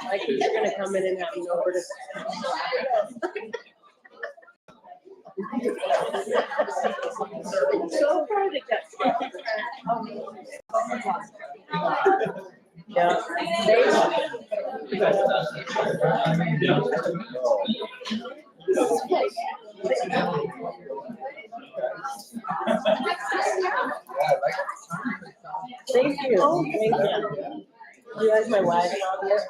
Like you're gonna come in and have nowhere to. So far they got. Yeah. Thank you. Oh, thank you. You guys, my wife on here.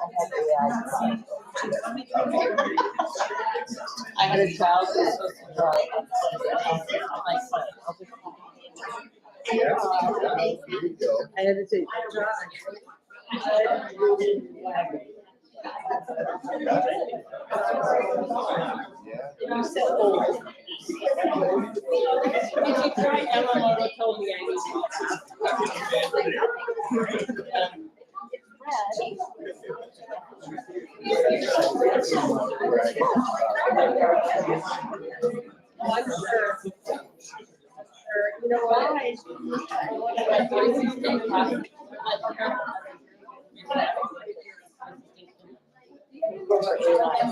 I had a child who was supposed to drive. I had to take. You said old. Yamamoto told me I need you know what?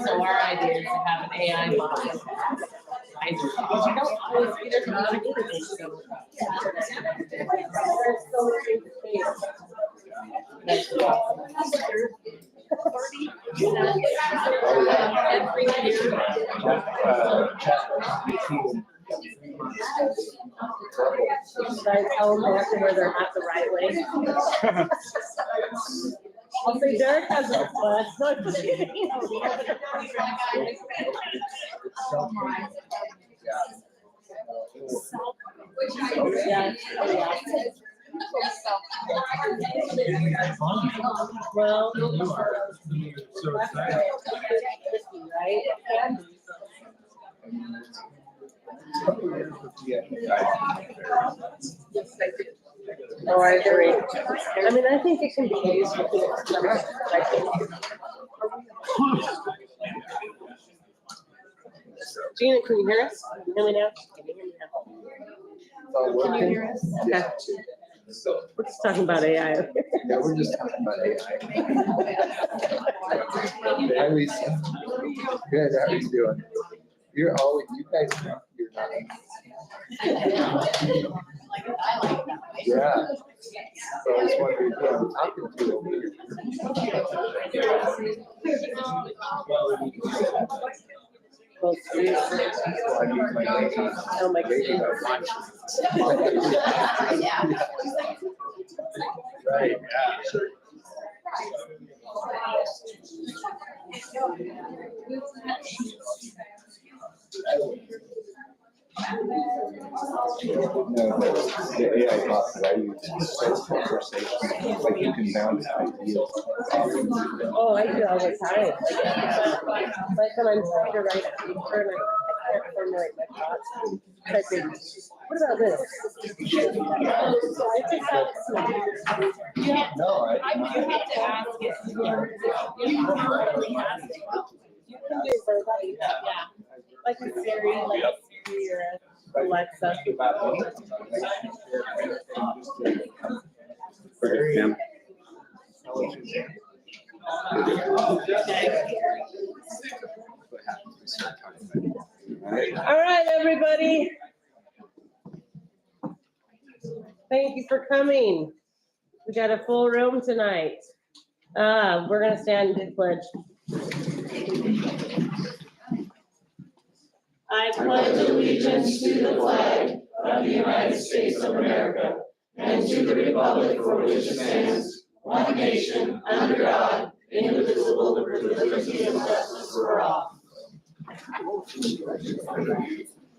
So our idea is to have an AI model. I don't always be there to do anything. So there's so much space. That's every year. Should I tell them they have to wear their hat the right way? I'll say Derek has a flash. Well, so right? Oh, I agree. I mean, I think it can be used for Gina, can you hear us? Can you hear me now? Can you hear us? Okay. We're just talking about AI. Yeah, we're just talking about AI. Harry's good. How are you doing? You're always, you guys know you're not. Yeah. So I was wondering who I'm talking to over here. Well, I need my lady. oh my goodness. Right, the AI bot that I use is so conversational, like you can bounce ideas. Oh, I do all the time. Like when I'm trying to write a paper and I can't formulate my thoughts, typing, what about this? So I just have No, you have to ask it. You can really ask it. You can do it verbally, yeah. Like a Siri, or a Alexa. All right, everybody. Thank you for coming. We got a full room tonight. We're gonna stand and do pledge. I pledge allegiance to the flag of the United States of America and to the republic for which it stands, one nation, under God, indivisible, with liberty and justice for all.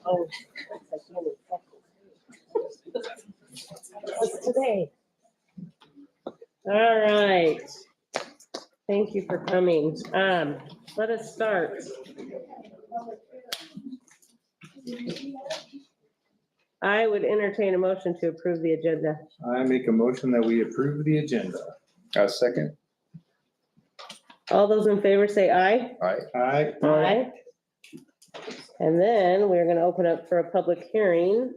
Oh, what's today? All right. Thank you for coming. Let us start. I would entertain a motion to approve the agenda. I make a motion that we approve the agenda. Second. All those in favor say aye. All right. Aye. Aye. And then we're gonna open up for a public hearing.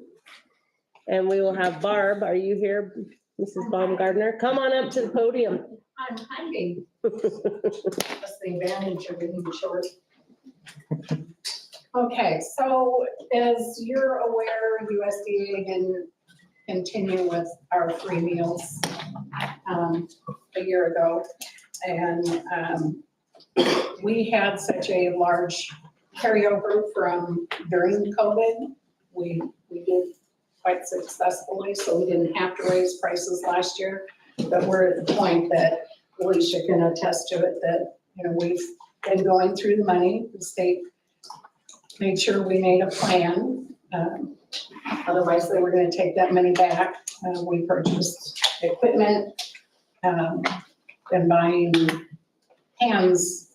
And we will have Barb, are you here, Mrs. Baumgartner? Come on up to the podium. I'm hiding. That's the advantage of being short. Okay, so as you're aware, USDA didn't continue with our free meals a year ago. And we had such a large carryover from during COVID. We did quite successfully, so we didn't have to raise prices last year. But we're at the point that Alicia can attest to it, that, you know, we've been going through the money. The state made sure we made a plan. Otherwise, they were gonna take that money back. We purchased equipment, and buying pans,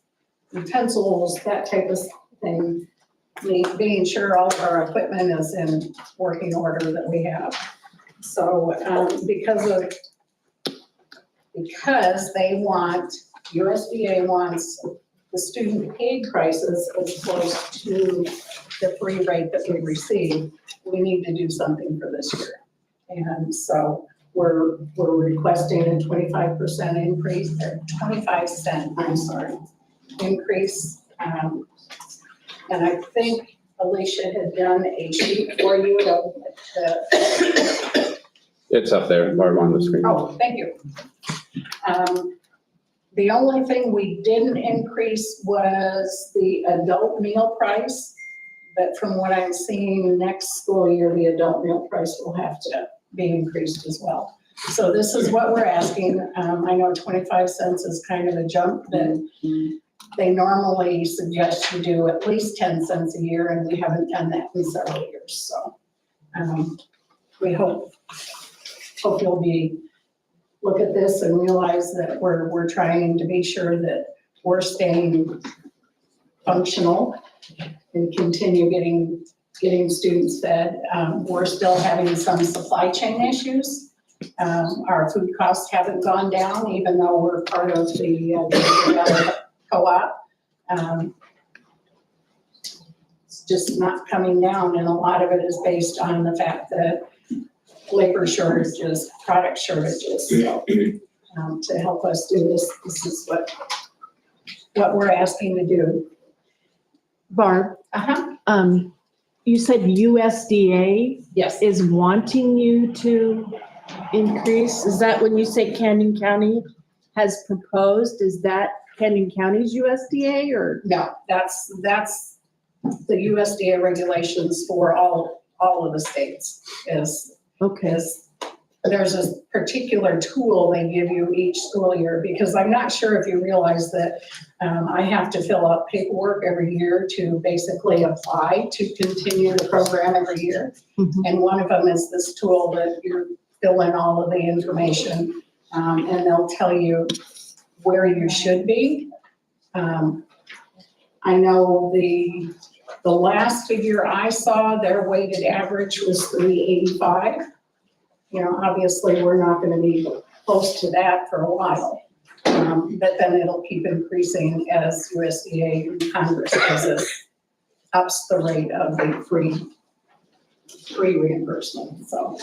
utensils, that type of thing. Being sure all of our equipment is in working order that we have. So, because they want, USDA wants the student paid prices as close to the free rate that we receive, we need to do something for this year. And so we're requesting a 25% increase, or 25-cent, I'm sorry, increase. And I think Alicia had done a sheet for you. It's up there, Barb, on the screen. Oh, thank you. The only thing we didn't increase was the adult meal price. But from what I'm seeing, next school year, the adult meal price will have to be increased as well. So this is what we're asking. I know 25 cents is kind of a jump, but they normally suggest you do at least 10 cents a year, and we haven't done that in several years. So we hope you'll look at this and realize that we're trying to be sure that we're staying functional and continue getting students fed. We're still having some supply chain issues. Our food costs haven't gone down, even though we're part of the co-op. It's just not coming down, and a lot of it is based on the fact that labor shortages, product shortages. So, to help us do this is what we're asking to do. Barb, Uh-huh. you said USDA Yes. is wanting you to increase? Is that when you say Canyon County has proposed? Is that Canyon County's USDA or? No, that's the USDA regulations for all of the states is Okay, there's a particular tool they give you each school year, because I'm not sure if you realize that I have to fill out paperwork every year to basically apply to continue the program every year. Mhm. And one of them is this tool that you fill in all of the information, and they'll tell you where you should be. I know the last figure I saw, their weighted average was 385. You know, obviously, we're not gonna be close to that for a while. But then it'll keep increasing as USDA and Congress does it, ups the rate of the free reimbursement, so.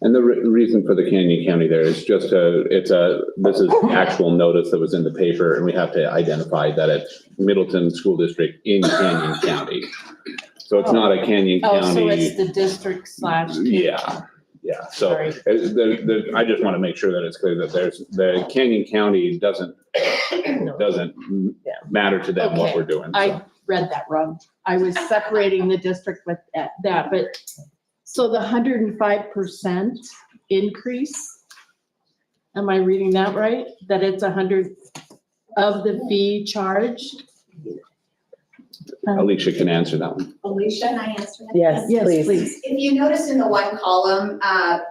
And the reason for the Canyon County there is just this is the actual notice that was in the paper, and we have to identify that it's Middleton School District in Canyon County. So it's not a Canyon oh, so County. it's the district / Yeah, so Sorry. I just want to make sure that it's clear that the Canyon County doesn't matter to them what Okay. we're doing. I read that wrong. I was separating the district with that, but so the 105% increase, am I reading that right? That it's 100 of the fee charge? Alicia can answer that one. Alicia? Can I answer that? Yes, Yes, please. please. If you notice in the one column,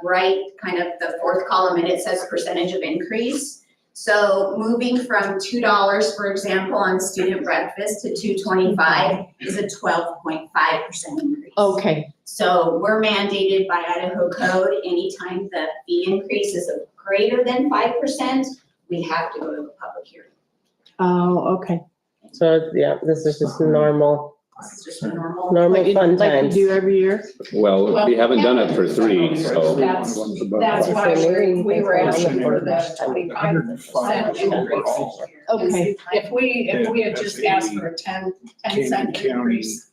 right, kind of the fourth column, and it says percentage of increase. So moving from $2, for example, on student breakfast to $2.25 is a 12.5% increase. Okay, So we're mandated by Idaho code, anytime the fee increase is greater than 5%, we have to go to a public hearing. oh, okay. So, yeah, this is just normal. It's just a normal. Normal fun Like you times. do every year? Well, we haven't done it for 3, so. That's why we were asking for the 25% increase. Okay, If we had just asked for a 10 cent increase,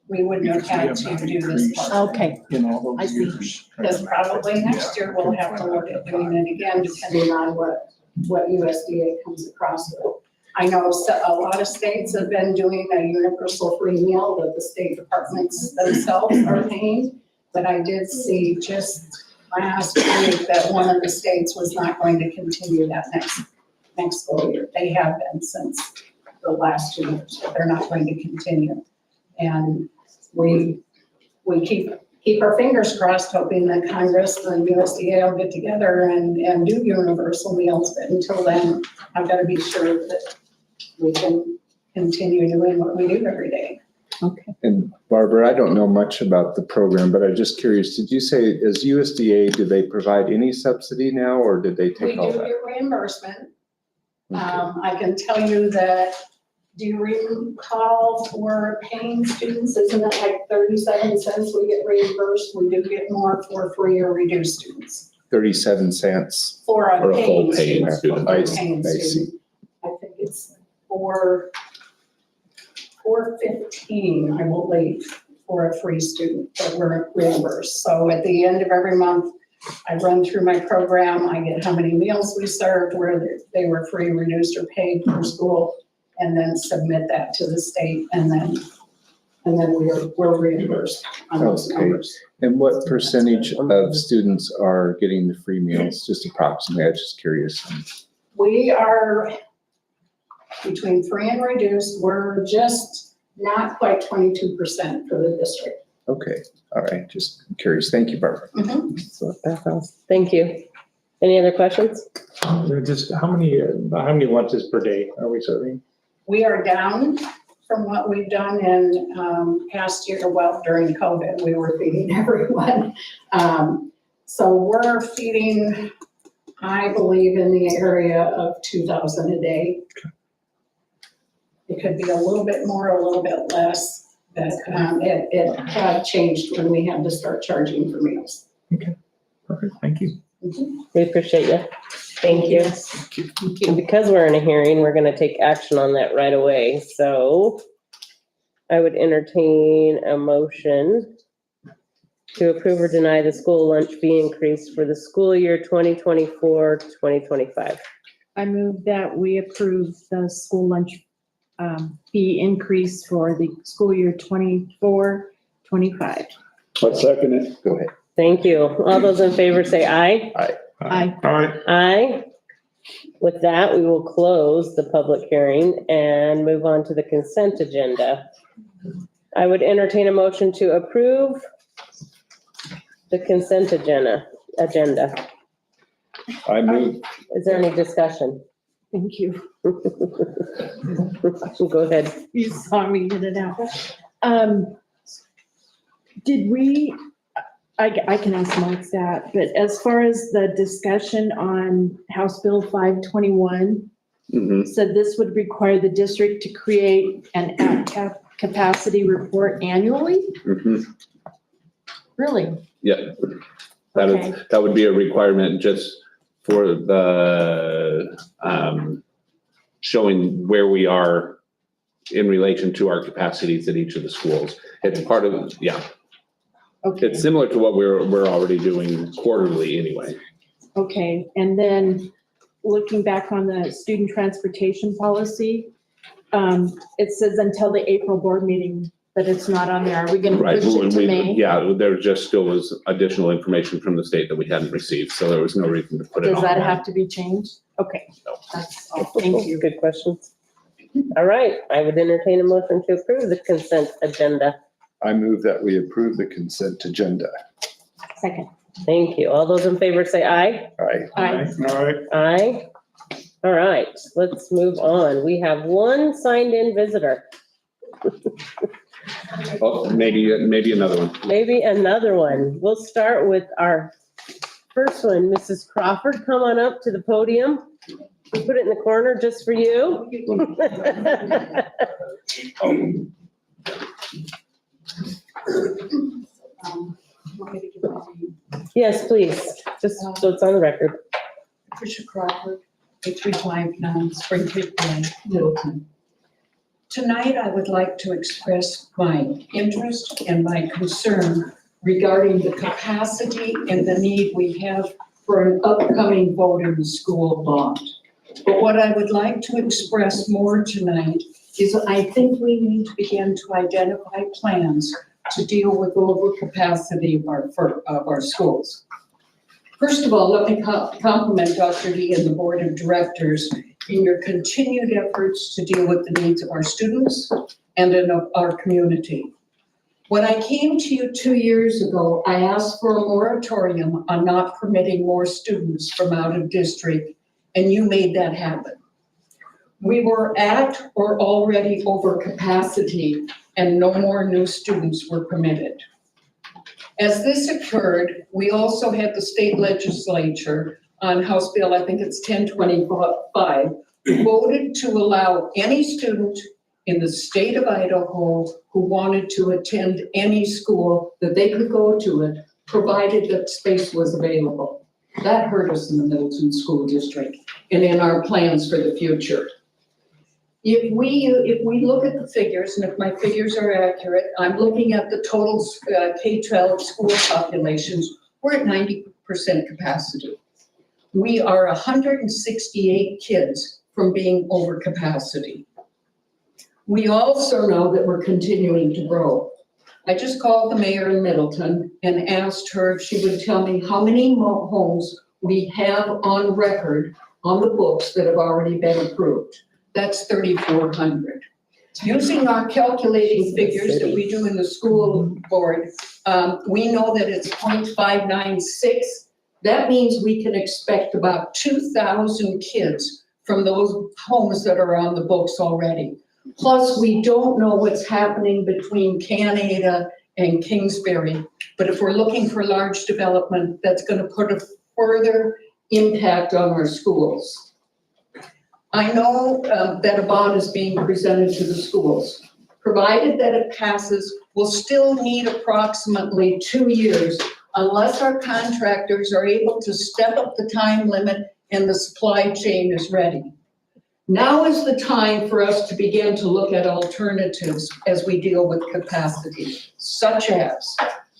we wouldn't have had to do this part. okay. In all those I see. years. Because probably next year we'll have to look at doing it again, depending on what USDA comes across with. I know a lot of states have been doing a universal free meal that the state departments themselves are paying. But I did see just last week that one of the states was not going to continue that next school year. They have been since the last 2 years, but they're not going to continue. And we keep our fingers crossed, hoping that Congress and USDA will get together and do universal meals. But until then, I've got to be sure that we can continue doing what we do every day. Okay. And Barbara, I don't know much about the program, but I'm just curious, did you say, as USDA, do they provide any subsidy now, or did they We take all do that? get reimbursement. Okay. I can tell you that, do you recall for paying students, isn't it like 37 cents we get reimbursed? We do get more for free or reduced students. 37 cents. For Or a a full paying paying student. student. For a I see, paying I see. student. I think it's $4.15, I believe, for a free student that we're reimbursed. So at the end of every month, I run through my program, I get how many meals we served, where they were free, reduced, or paid per school, and then submit that to the state, and then we're reimbursed on those Okay. numbers. And what percentage of students are getting the free meals, just approximately? I was just curious. We are between free and reduced, we're just not quite 22% for the district. Okay, all right, just curious. Thank you, Barbara. Thank you. Any other questions? Just how many lunches per day are we serving? We are down from what we've done in past year. Well, during COVID, we were feeding everyone. So we're feeding, I believe, in the area of 2,000 a day. It could be a little bit more, a little bit less, but it had changed when we had to start charging for meals. Perfect, thank you. We appreciate you. Thank you. And because we're in a hearing, we're gonna take action on that right away. So I would entertain a motion to approve or deny the school lunch fee increase for the school year 2024-2025. I move that we approve the school lunch fee increase for the school year 24-25. I'll second it. Go ahead. Thank you. All those in favor say aye. Aye. All right. Aye. With that, we will close the public hearing and move on to the consent agenda. I would entertain a motion to approve the consent agenda. I move. Is there any discussion? Thank you. Go ahead. You saw me get it out. Did we, I can ask Mike that, but as far as the discussion on House Bill 521, Mhm. said this would require the district to create an capacity report annually? Mhm. Really? Yeah. Okay. That would be a requirement just for the, showing where we are in relation to our capacities at each of the schools. It's part of, yeah, Okay. it's similar to what we're already doing quarterly anyway. Okay, and then looking back on the student transportation policy, it says until the April board meeting, but it's not on there. Are we gonna Right, push it to we- May? yeah, there just still was additional information from the state that we hadn't received, so there was no reason to put it on. Does that there. have to be changed? Okay. No. That's all. Thank you. Good questions. All right, I would entertain a motion to approve the consent agenda. I move that we approve the consent agenda. Second. Thank you. All those in favor say aye. Aye. Aye. All right. Aye. All right, let's move on. We have one signed-in visitor. Oh, maybe another one. Maybe another one. We'll start with our first one. Mrs. Crawford, come on up to the podium. We put it in the corner just for you. Want me to give my name? Yes, please, just so it's on the record. Tricia Crawford, 835 Spring Creek Lane, Littleton. Tonight, I would like to express my interest and my concern regarding the capacity and the need we have for an upcoming vote in the school bond. But what I would like to express more tonight is I think we need to begin to identify plans to deal with overcapacity of our schools. First of all, let me compliment Dr. Lee and the Board of Directors in your continued efforts to deal with the needs of our students and in our community. When I came to you 2 years ago, I asked for a moratorium on not permitting more students from out of district, and you made that happen. We were at or already over capacity, and no more new students were permitted. As this occurred, we also had the state legislature on House Bill, I think it's 1025, voted to allow any student in the state of Idaho who wanted to attend any school that they could go to it, provided that space was available. That hurt us in the Middleton School District and in our plans for the future. If we look at the figures, and if my figures are accurate, I'm looking at the total K-12 school populations, we're at 90% capacity. We are 168 kids from being over capacity. We also know that we're continuing to grow. I just called the mayor in Middleton and asked her if she would tell me how many homes we have on record on the books that have already been approved. That's 3,400. Using our calculating figures that we do in the school board, we know that it's 0.596. That means we can expect about 2,000 kids from those homes that are on the books already. Plus, we don't know what's happening between Canada and Kingsbury. But if we're looking for large development, that's going to put a further impact on our schools. I know that a bond is being presented to the schools. Provided that it passes, we'll still need approximately 2 years unless our contractors are able to step up the time limit and the supply chain is ready. Now is the time for us to begin to look at alternatives as we deal with capacity, such as,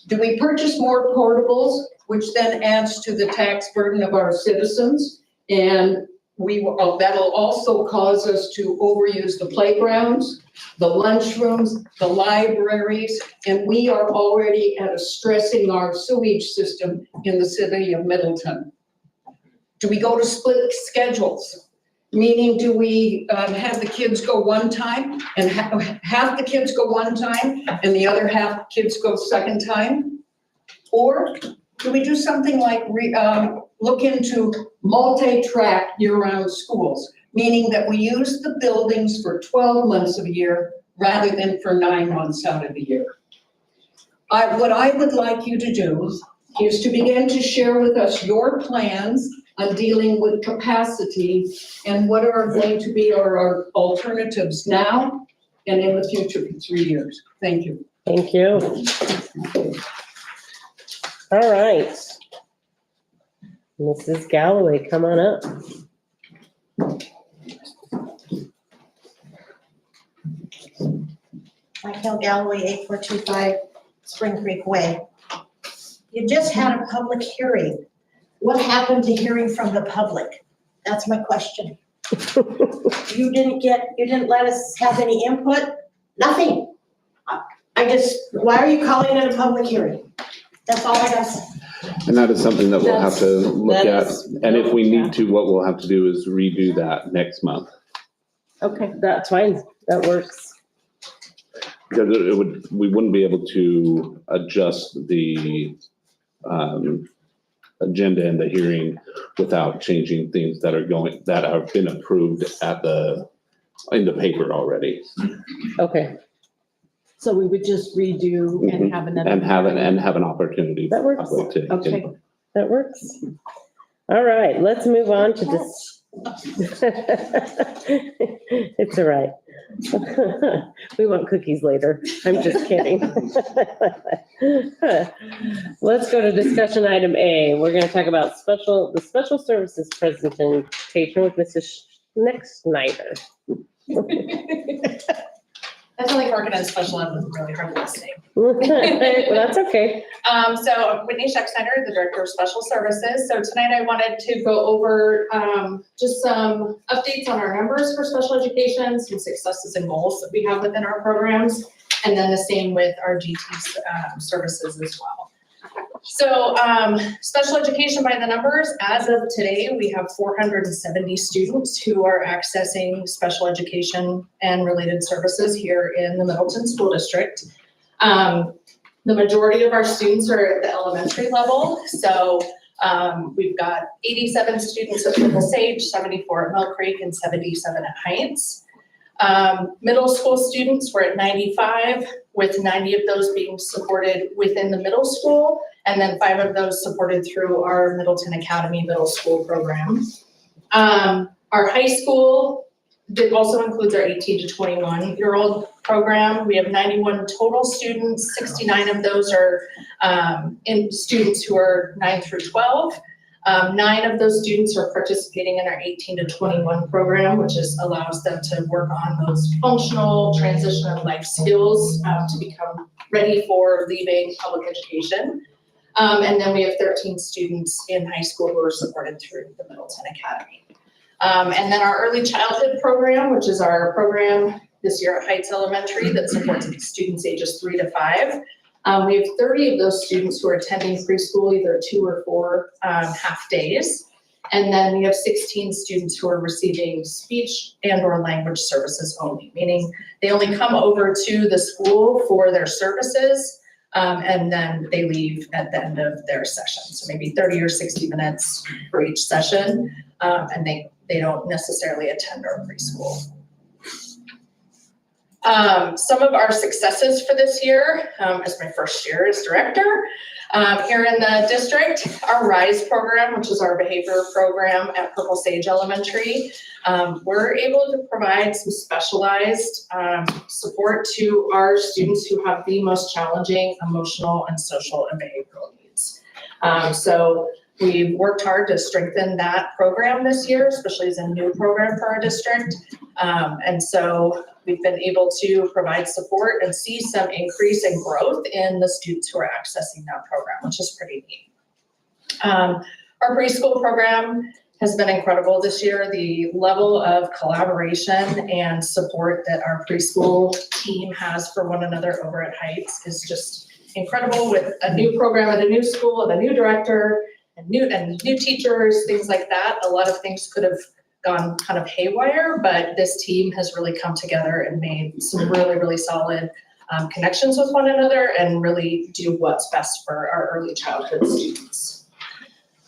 do we purchase more portables, which then adds to the tax burden of our citizens? And that'll also cause us to overuse the playgrounds, the lunchrooms, the libraries, and we are already at a stressing our sewage system in the city of Middleton. Do we go to split schedules? Meaning, do we have the kids go one time and half the kids go one time and the other half kids go second time? Or do we do something like look into multi-track year-round schools, meaning that we use the buildings for 12 months of the year rather than for 9 months out of the year? What I would like you to do is to begin to share with us your plans on dealing with capacity and what are going to be our alternatives now and in the future for 3 years. Thank you. Thank you. All right. Mrs. Galloway, come on up. Michael Galloway, 8425 Spring Creek Way. You just had a public hearing. What happened to hearing from the public? That's my question. You didn't let us have any input? Nothing. Why are you calling it a public hearing? That's all I got to say. And that is something that we'll have to look That at. is- And if we need to, what we'll have to do is redo that next month. Okay, that's fine. That works. Because we wouldn't be able to adjust the agenda and the hearing without changing things that have been approved in the paper already. Okay, So we would just redo and have another. And have an opportunity. That works. to- Okay. that works. All right, let's move on to this. It's all right. We want cookies later. I'm just kidding. Let's go to discussion item A. We're gonna talk about the special services presentation with Mrs. Nick Snyder. I feel like working in special ed was really hard listening. Well, that's okay. So I'm Whitney Scheck-Snyder, the Director of Special Services. So tonight I wanted to go over just some updates on our numbers for special education, some successes and goals that we have within our programs, and then the same with our GT services as well. So special education by the numbers, as of today, we have 470 students who are accessing special education and related services here in the Middleton School District. The majority of our students are at the elementary level. So we've got 87 students at Purple Sage, 74 at Mill Creek, and 77 at Heights. Middle school students were at 95, with 90 of those being supported within the middle school, and then 5 of those supported through our Middleton Academy Middle School program. Our high school also includes our 18 to 21-year-old program. We have 91 total students. 69 of those are in students who are 9 through 12. 9 of those students are participating in our 18 to 21 program, which allows them to work on those functional transition of life skills to become ready for leaving public education. And then we have 13 students in high school who are supported through the Middleton Academy. And then our early childhood program, which is our program this year at Heights Elementary that supports students ages 3 to 5. We have 30 of those students who are attending preschool, either 2 or 4 half days. And then we have 16 students who are receiving speech and/or language services only, meaning they only come over to the school for their services, and then they leave at the end of their session. So maybe 30 or 60 minutes for each session, and they don't necessarily attend our preschool. Some of our successes for this year, as my first year as director, here in the district, our RISE program, which is our behavior program at Purple Sage Elementary, we're able to provide some specialized support to our students who have the most challenging emotional and social and behavioral needs. So we've worked hard to strengthen that program this year, especially as a new program for our district. And so we've been able to provide support and see some increase in growth in the students who are accessing that program, which is pretty neat. Our preschool program has been incredible this year. The level of collaboration and support that our preschool team has for one another over at Heights is just incredible, with a new program at a new school, with a new director, and new teachers, things like that. A lot of things could have gone kind of haywire, but this team has really come together and made some really, really solid connections with one another and really do what's best for our early childhood students.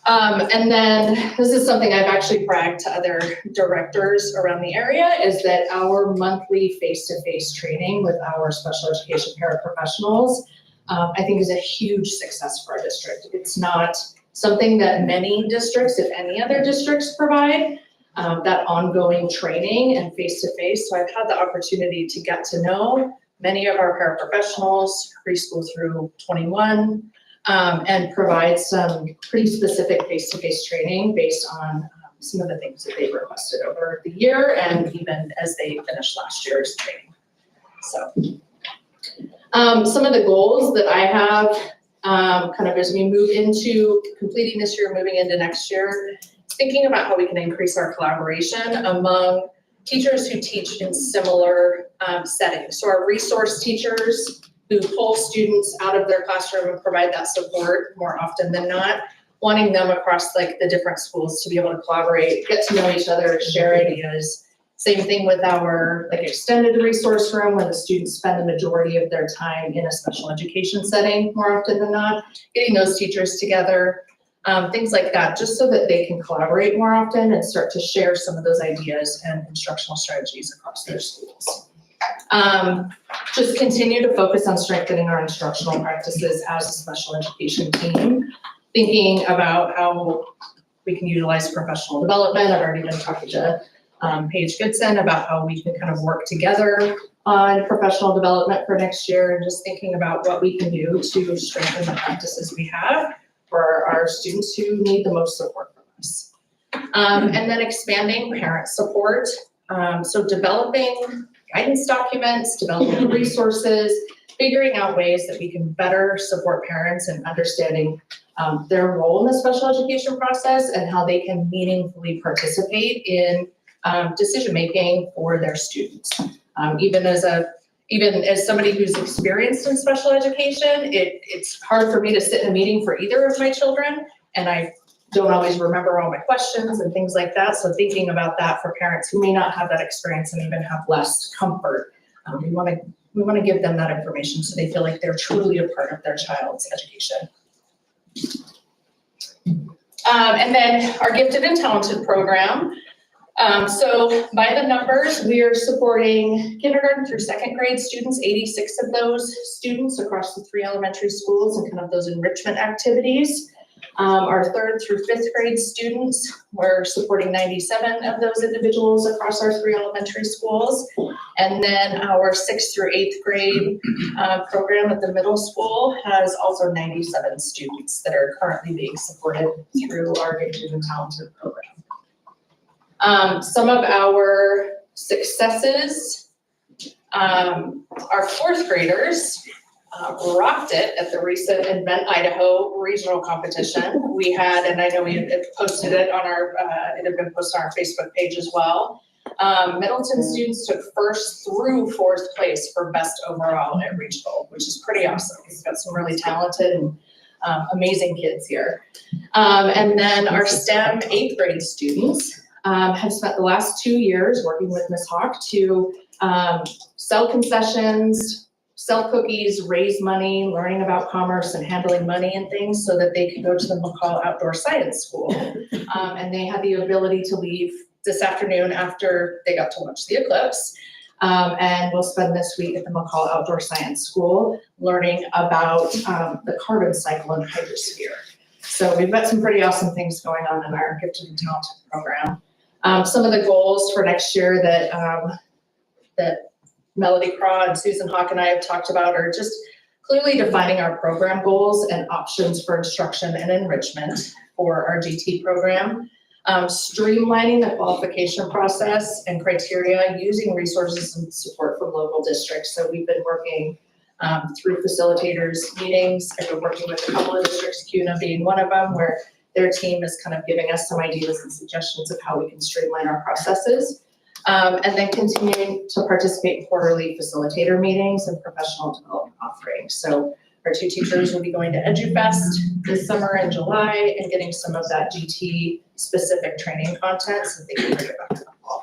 And then this is something I've actually bragged to other directors around the area, is that our monthly face-to-face training with our special education paraprofessionals, I think is a huge success for our district. It's not something that many districts, if any other districts, provide. That ongoing training and face-to-face. So I've had the opportunity to get to know many of our paraprofessionals, preschool through 21, and provide some pretty specific face-to-face training based on some of the things that they've requested over the year and even as they finished last year's training. So some of the goals that I have kind of as we move into completing this year, moving into next year, thinking about how we can increase our collaboration among teachers who teach in similar settings. So our resource teachers who pull students out of their classroom and provide that support more often than not, wanting them across like the different schools to be able to collaborate, get to know each other, share ideas. Same thing with our like extended resource room, where the students spend the majority of their time in a special education setting more often than not, getting those teachers together. Things like that, just so that they can collaborate more often and start to share some of those ideas and instructional strategies across their schools. Just continue to focus on strengthening our instructional practices as a special education team, thinking about how we can utilize professional development. I've already been talking to Paige Goodson, about how we can kind of work together on professional development for next year and just thinking about what we can do to strengthen the practices we have for our students who need the most support from us. And then expanding parent support. So developing guidance documents, developing resources, figuring out ways that we can better support parents in understanding their role in the special education process and how they can meaningfully participate in decision-making for their students. Even as somebody who's experienced in special education, it's hard for me to sit in a meeting for either of my children, and I don't always remember all my questions and things like that. So thinking about that for parents who may not have that experience and even have less comfort, we want to give them that information so they feel like they're truly a part of their child's education. And then our Gifted and Talented program. So by the numbers, we are supporting kindergarten through second grade students, 86 of those students across the 3 elementary schools and kind of those enrichment activities. Our 3rd through 5th grade students, we're supporting 97 of those individuals across our 3 elementary schools. And then our 6th through 8th grade program at the middle school has also 97 students that are currently being supported through our Gifted and Talented program. Some of our successes, our 4th graders rocked it at the recent Invent Idaho regional competition. We had, and I know we had posted it on our, it had been posted on our Facebook page as well. Middleton students took 1st through 4th place for best overall at regional, which is pretty awesome. We've got some really talented and amazing kids here. And then our STEM 8th grade students have spent the last 2 years working with Ms. Hawk to sell concessions, sell cookies, raise money, learning about commerce and handling money and things so that they could go to the McCall Outdoor Science School. And they had the ability to leave this afternoon after they got to watch the eclipse. And we'll spend this week at the McCall Outdoor Science School learning about the carbon cycle and hydrosphere. So we've got some pretty awesome things going on in our Gifted and Talented program. Some of the goals for next year that Melody Craw and Susan Hawk and I have talked about are just clearly defining our program goals and options for instruction and enrichment for our GT program, streamlining the qualification process and criteria using resources and support from local districts. So we've been working through facilitators meetings. I've been working with a couple of districts, CUNA being one of them, where their team is kind of giving us some ideas and suggestions of how we can streamline our processes. And then continuing to participate in quarterly facilitator meetings and professional development offerings. So our 2 teachers will be going to EduFest this summer in July and getting some of that GT specific training content so they can bring it back to the fall.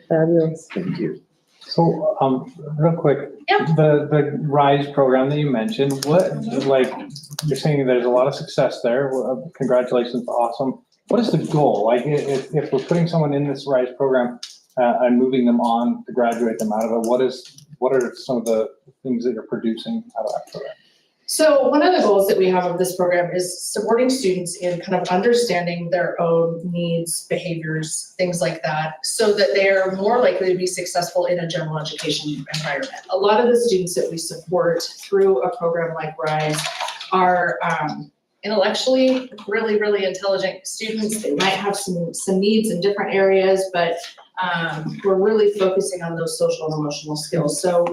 Fabulous. Thank you. So, real quick. Yeah. The RISE program that you mentioned, like, you're saying there's a lot of success there. Well, congratulations, awesome. What is the goal? Like, if we're putting someone in this RISE program and moving them on to graduate them out of it, what are some of the things that you're producing out of that program? So one of the goals that we have of this program is supporting students in kind of understanding their own needs, behaviors, things like that, so that they're more likely to be successful in a general education environment. A lot of the students that we support through a program like RISE are intellectually really, really intelligent students. They might have some needs in different areas, but we're really focusing on those social and emotional skills. So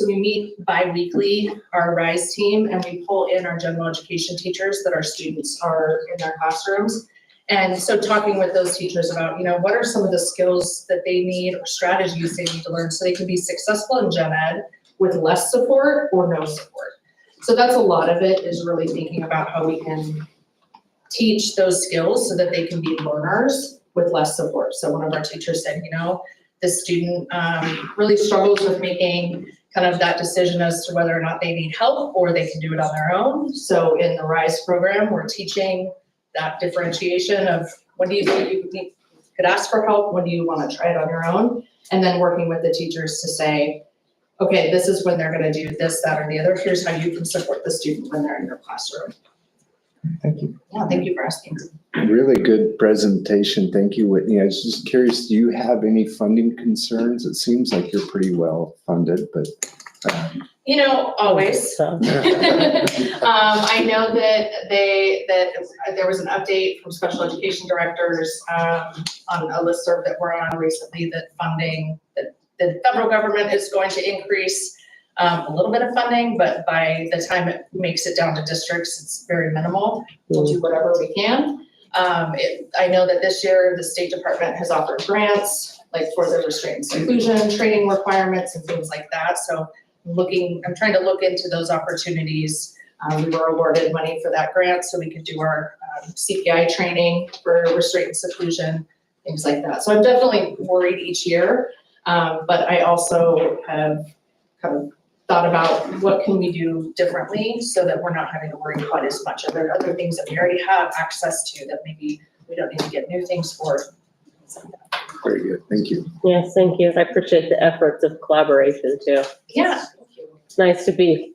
we meet bi-weekly, our RISE team, and we pull in our general education teachers that our students are in their classrooms. And so talking with those teachers about, what are some of the skills that they need or strategies they need to learn so they can be successful in gen ed with less support or no support. So that's a lot of it, is really thinking about how we can teach those skills so that they can be learners with less support. So one of our teachers said, this student really struggles with making kind of that decision as to whether or not they need help or they can do it on their own. So in the RISE program, we're teaching that differentiation of when do you think you could ask for help, when do you want to try it on your own, and then working with the teachers to say, okay, this is when they're going to do this, that, or the other. Here's how you can support the student when they're in your classroom. Thank you. Yeah, thank you for asking. Really good presentation. Thank you, Whitney. I was just curious, do you have any funding concerns? It seems like you're pretty well funded, but. You know, always. So, I know that there was an update from special education directors, on a listserv that we're on recently, that funding, that the federal government is going to increase a little bit of funding, but by the time it makes it down to districts, it's very minimal. We'll do whatever we can. I know that this year the State Department has offered grants, like for the restraint and seclusion training requirements and things like that. So I'm trying to look into those opportunities. We were awarded money for that grant so we could do our CPI training for restraint and seclusion, things like that. So I'm definitely worried each year, but I also have kind of thought about what can we do differently so that we're not having to worry quite as much. Are there other things that we already have access to that maybe we don't need to get new things for? Very good. Thank you. yes, thank you. I appreciate the efforts of collaboration too. Yeah. It's nice to be.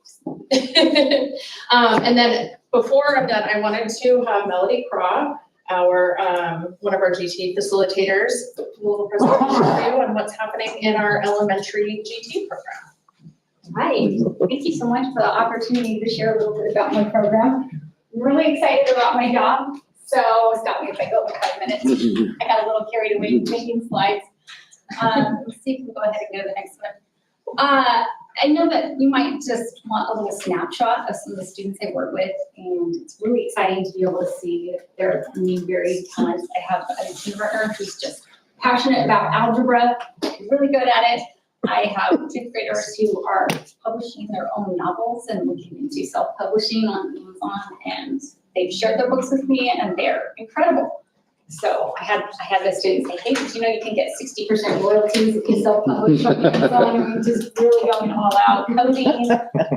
And then before I'm done, I wanted to have Melody Craw, our one of our GT facilitators, do a little presentation for you on what's happening in our elementary GT program. Hi, thank you so much for the opportunity to share a little bit about my program. I'm really excited about my job, so stop me if I go over 5 minutes. I got a little carried away making slides. Let's see if we can go ahead and go to the next one. I know that you might just want a little snapshot of some of the students I work with, and it's really exciting to be able to see their many varied talents. I have a kindergartner who's just passionate about algebra, really good at it. I have fifth graders who are publishing their own novels and looking into self-publishing on Amazon, and they've shared their books with me, and they're incredible. So I had the student say, hey, did you know you can get 60% royalties if you self-publish on Amazon? I mean, just really going all out, coding,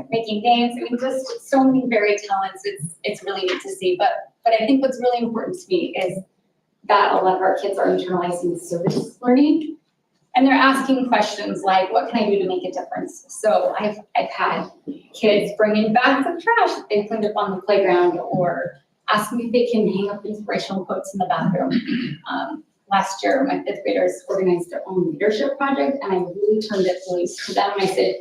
making games. I mean, just so many varied talents. It's really neat to see. But I think what's really important to me is that a lot of our kids are internalizing service learning. And they're asking questions like, what can I do to make a difference? So I've had kids bring in bags of trash that they cleaned up on the playground, or ask me if they can hang up inspirational quotes in the bathroom. Last year, my fifth graders organized their own leadership project, and I really turned it loose to them. I said,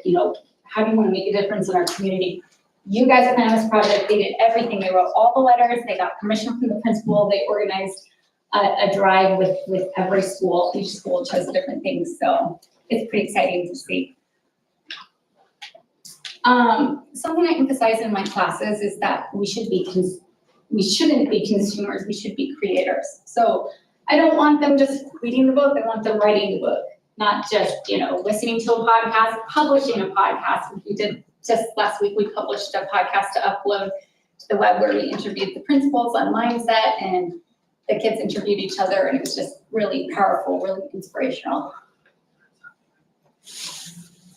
how do you want to make a difference in our community? You guys planned this project. They did everything. They wrote all the letters. They got permission from the principal. They organized a drive with every school. Each school chose different things, so it's pretty exciting to see. Something I emphasize in my classes is that we shouldn't be consumers, we should be creators. So I don't want them just reading the book, I want them writing the book, not just, listening to a podcast, publishing a podcast. We did just last week, we published a podcast to upload to the web where we interviewed the principals on mindset, and the kids interviewed each other, and it was just really powerful, really inspirational.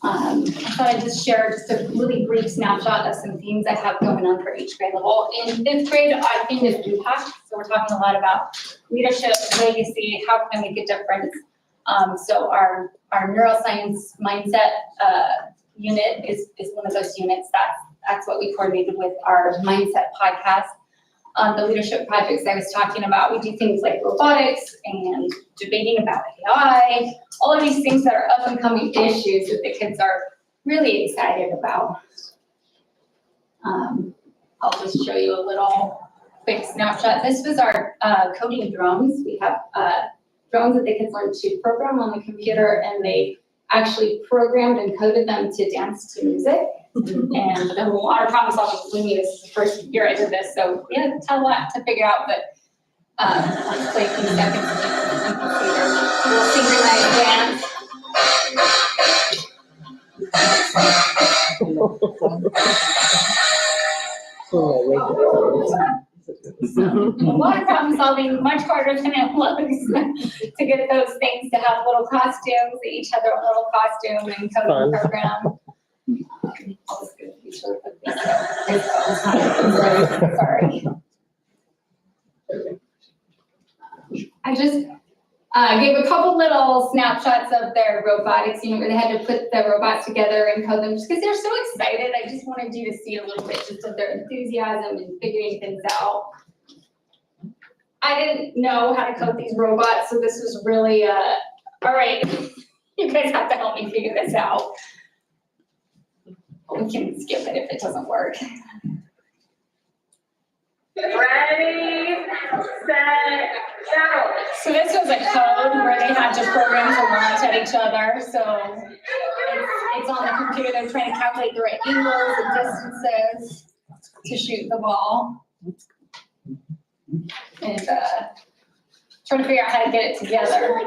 I thought I'd just share just a really brief snapshot of some themes I have going on for each grade level. In fifth grade, our theme is impact. So we're talking a lot about leadership, legacy, how can I make a difference? So our neuroscience mindset unit is one of those units. That's what we coordinated with our mindset podcast. The leadership projects I was talking about, we do things like robotics and debating about AI, all of these things that are up and coming issues that the kids are really excited about. I'll just show you a little quick snapshot. This was our coding drones. We have drones that the kids learn to program on the computer, and they actually programmed and coded them to dance to music. And then water problem solving with me, this is the first year I did this, so yeah, it's a lot to figure out, but let's play a few seconds and you can see their little synchronized dance. Water problem solving much harder than it looks to get those things to have little costumes. They each have their own little costume and coding program. I'll just go through sort of sorry. Gave a couple little snapshots of their robotics unit where they had to put the robots together and code them just because they're so excited. I just wanted you to see a little bit just of their enthusiasm and figuring things out. I didn't know how to code these robots, so this was really, all right, you guys have to help me figure this out. We can skip it if it doesn't work. Ready, set, go. So this was a code where they had to program to launch at each other. So it's on the computer. They're trying to calculate the right angles and distances to shoot the ball. And trying to figure out how to get it together.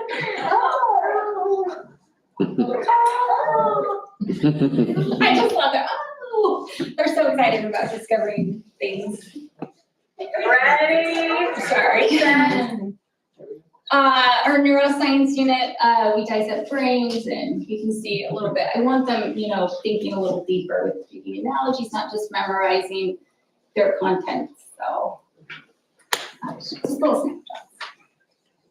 I just love it. Oh, they're so excited about discovering things. Ready? Sorry. Our neuroscience unit, we dissect brains and you can see a little bit. I want them, thinking a little deeper with using analogies, not just memorizing their content. So just little snapshots.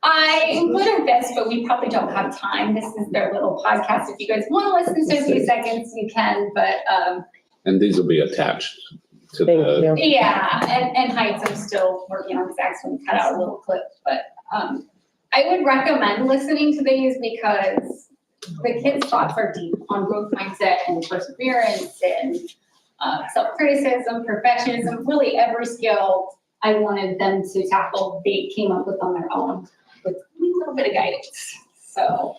I included this, but we probably don't have time. This is their little podcast. If you guys want to listen to a few seconds, you can, but And these will be attached to Thank the, you. yeah, and Heights, I'm still working on Zach's one, cut out a little clip, but I would recommend listening to these because the kids' thoughts are deep on growth mindset and perseverance and self-criticism, perfectionism, really every skill I wanted them to tackle, they came up with on their own with a little bit of guidance. So,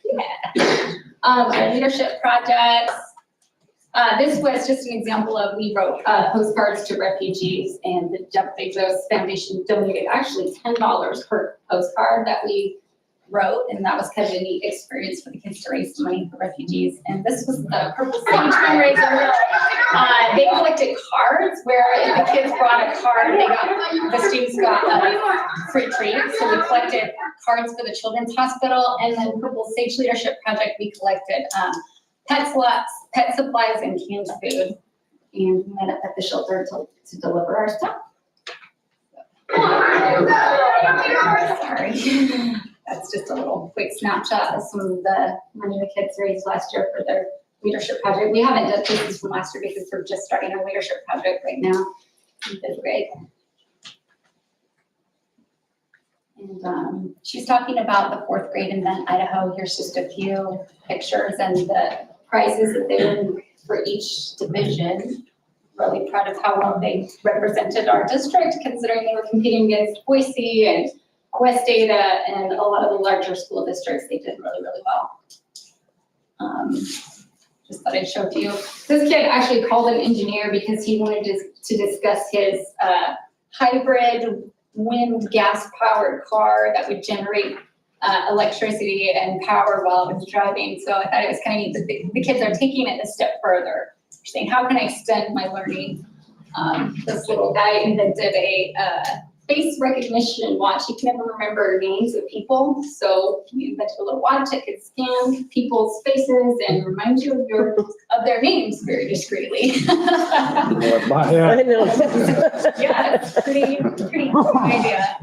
yeah. Our leadership projects. This was just an example of, we wrote postcards to refugees, and the Jeff Bezos Foundation donated actually $10 per postcard that we wrote, and that was kind of a neat experience for the kids to raise money for refugees. And this was the Purple Sage fundraiser. They collected cards where if the kids brought a card, the students got a free treat. So we collected cards for the Children's Hospital, and then Purple Sage Leadership Project, we collected pet supplies and canned food, and we met up at the shelter to deliver our stuff. Sorry. That's just a little quick snapshot of some of the money the kids raised last year for their leadership project. We haven't done this from last year because we're just starting our leadership project right now in 5th grade. And she's talking about the 4th grade event, Idaho. Here's just a few pictures and the prizes that they won for each division. Really proud of how well they represented our district, considering they were competing against Boise and West Ada and a lot of the larger school districts. They did really, really well. Just thought I'd show it to you. This kid actually called an engineer because he wanted to discuss his hybrid wind gas powered car that would generate electricity and power while it was driving. So I thought it was kind of neat that the kids are taking it a step further. They're saying, how can I extend my learning? This little guy invented a face recognition watch. He can never remember names of people. So he invented a little watch that could scan people's faces and remind you of their names very discreetly. I know. Yeah, it's pretty cool idea.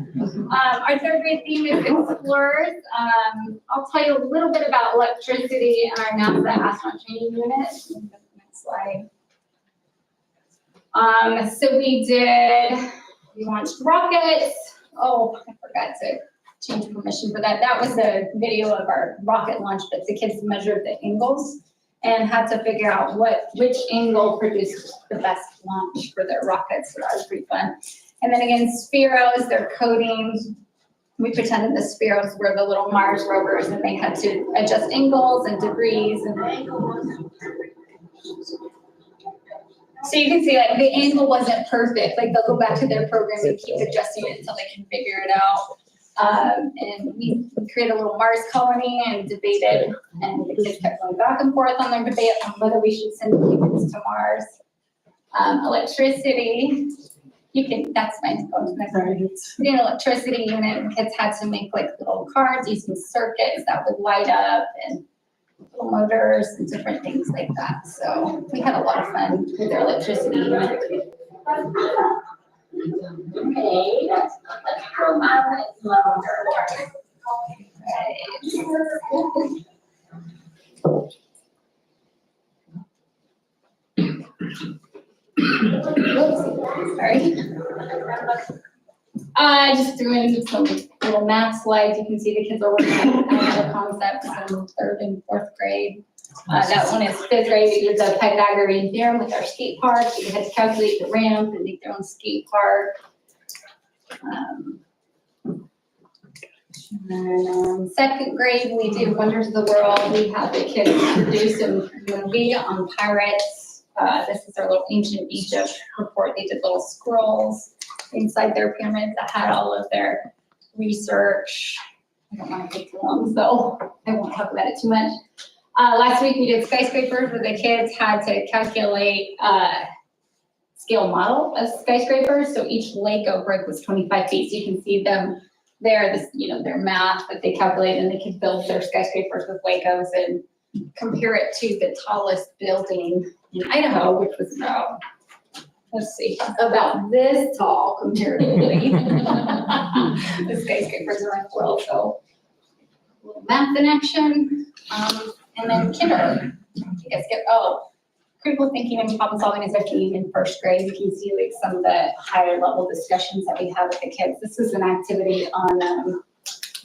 Our 3rd grade theme is explorers. I'll tell you a little bit about electricity and our NASA astronaut training unit. Next slide. So we launched rockets. Oh, I forgot to change permission for that. That was a video of our rocket launch, but the kids measured the angles and had to figure out which angle produced the best launch for their rockets. So that was pretty fun. And then again, Spheros, they're coding. We pretended the Spheros were the little Mars rovers, and they had to adjust angles and degrees and so you can see like the angle wasn't perfect. Like they'll go back to their program and keep adjusting it until they can figure it out. And we created a little Mars colony and debated, and the kids kept going back and forth on their debate on whether we should send humans to Mars. Electricity, that's fine, go to the next slide. We did an electricity unit, and kids had to make like little cards using circuits that would light up and little motors and different things like that. So we had a lot of fun with their electricity unit. Okay, let's go Sorry. Just doing some little math slides. You can see the kids are working on the concepts in 3rd and 4th grade. That one is 5th grade. We did the Pythagorean theorem with our skate park. We had to calculate the ramp and make their own skate park. And 2nd grade, we did Wonders of the World. We had the kids produce a movie on pirates. This is our little ancient Egypt report. They did little scrolls inside their pyramids that had all of their research. I don't want to take too long, so I won't talk about it too much. Last week we did skyscrapers where the kids had to calculate scale model of skyscrapers. So each Lego brick was 25 feet. So you can see them there, this, their math that they calculate, and they could build their skyscrapers with Legos and compare it to the tallest building in Idaho, which was about, about this tall comparatively. The skyscrapers are in world, so a little math in action. And then kindergarten. You guys get, critical thinking and problem solving is actually in 1st grade. You can see like some of the higher level discussions that we have with the kids. This is an activity on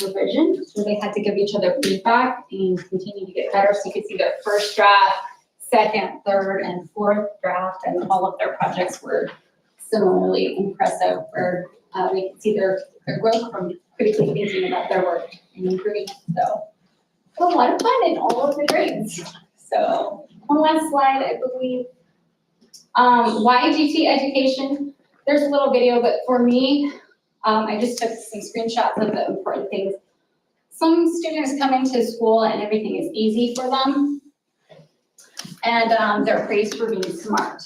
revision, where they had to give each other feedback and continue to get better. So you could see their 1st draft, 2nd, 3rd, and 4th draft, and all of their projects were similarly impressive, where we could see their growth from critically thinking about their work and improving. So a lot of fun in all of the grades. So one last slide, I believe. Why GT education? There's a little video, but for me, I just took some screenshots of the important things. Some students come into school and everything is easy for them. And they're praised for being smart.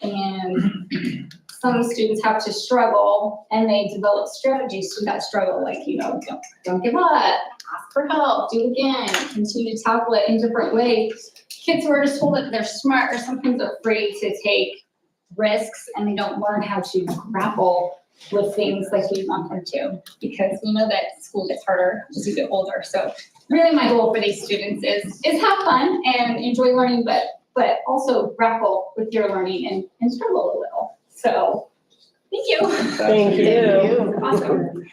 And some students have to struggle and they develop strategies to that struggle, like, don't give up, ask for help, do it again, continue to tackle it in different ways. Kids who are just told that they're smart are sometimes afraid to take risks, and they don't learn how to grapple with things like we want them to, because we know that school gets harder as you get older. So really my goal for these students is have fun and enjoy learning, but also grapple with your learning and struggle a little. So thank you. Thank you. Awesome.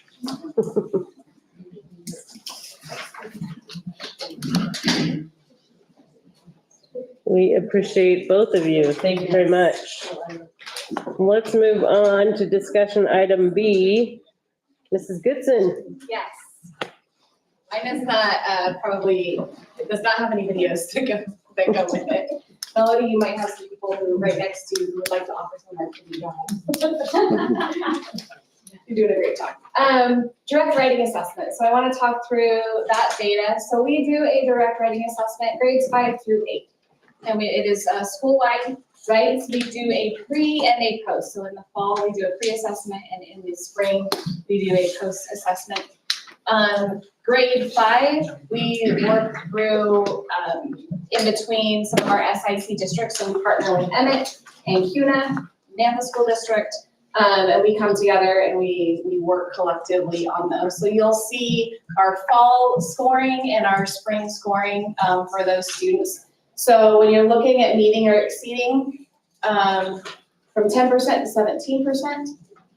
We appreciate both of you. Thank you very much. Let's move on to discussion item B. Mrs. Goodson. Yes. Mine is not, probably, it does not have any videos that go with it. Melody, you might have some people who right next to you who would like to offer some activity job. You're doing a great job. Direct writing assessment. So I want to talk through that data. So we do a direct writing assessment, grades 5 through 8. And it is school-wide, right? So we do a pre and a post. So in the fall, we do a pre-assessment, and in the spring, we do a post-assessment. Grade 5, we work through in between some of our SIC districts. So we partner with Emmett and CUNA, Nampa School District, and we come together and we work collectively on those. So you'll see our fall scoring and our spring scoring for those students. So when you're looking at meeting or exceeding, from 10% to 17%,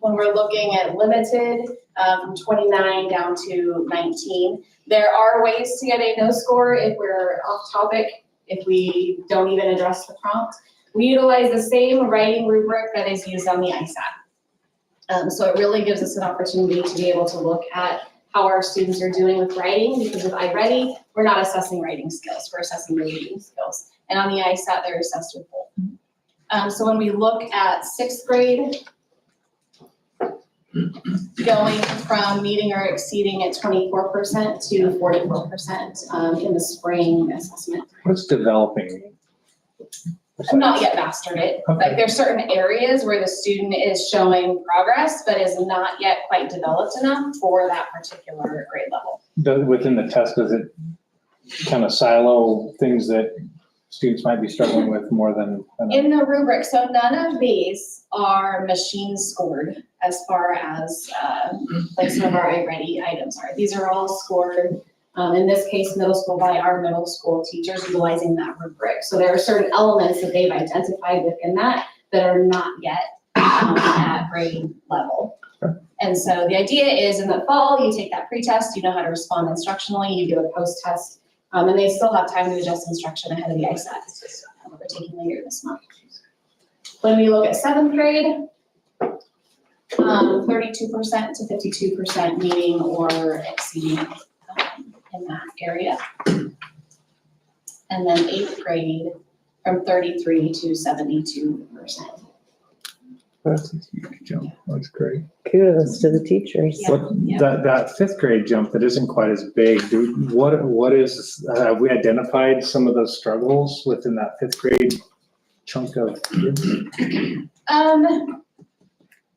when we're looking at limited, from 29 down to 19. There are ways to get a no score if we're off topic, if we don't even address the prompt. We utilize the same writing rubric that is used on the ISAT. So it really gives us an opportunity to be able to look at how our students are doing with writing, because with iReady, we're not assessing writing skills, we're assessing reading skills. And on the ISAT, they're assessed with both. So when we look at 6th grade, going from meeting or exceeding at 24% to 44% in the spring assessment. What's developing? I've not yet mastered it. Okay. Like there's certain areas where the student is showing progress, but is not yet quite developed enough for that particular grade level. Within the test, does it kind of silo things that students might be struggling with more than? In the rubric, so none of these are machine scored as far as like some of our iReady items are. These are all scored In this case, middle school by our middle school teachers utilizing that rubric. So there are certain elements that they've identified within that are not yet at grade level. And so the idea is in the fall, you take that pre-test, you know how to respond instructionally, you do a post-test, and they still have time to adjust instruction ahead of the ISAT. We're taking later this month. When we look at 7th grade, 32% to 52% meeting or exceeding in that area. And then 8th grade from 33 to 72%. That's a huge jump. That's great. Kudos to the teachers. Yeah. What, that 5th grade jump that isn't quite as big, what is, have we identified some of those struggles within that 5th grade chunk of kids?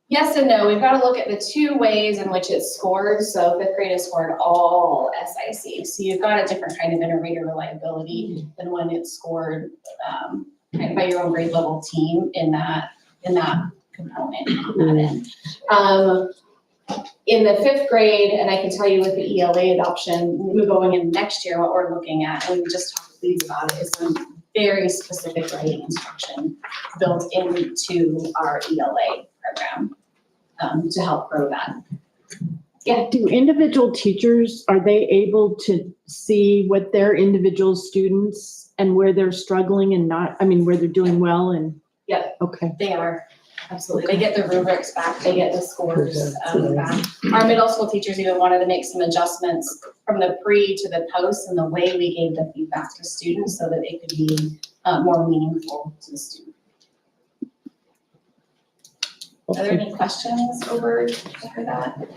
Yes and no. We've got to look at the two ways in which it's scored. So 5th grade is scored all SIC. So you've got a different kind of inter-rater reliability than when it's scored kind of by your own grade level team in that component on that end. In the 5th grade, and I can tell you with the ELA adoption, we're going in next year, what we're looking at, and we just talked to Leeds about it, is some very specific writing instruction built into our ELA program to help grow that. Yeah. Do individual teachers, are they able to see what their individual students and where they're struggling and not, I mean, where they're doing well and? Yeah. Okay. They are, absolutely. They get the rubrics back, they get the scores back. Our middle school teachers even wanted to make some adjustments from the pre to the post and the way we gave the feedback to students so that it could be more meaningful to the student. Are there any questions over that?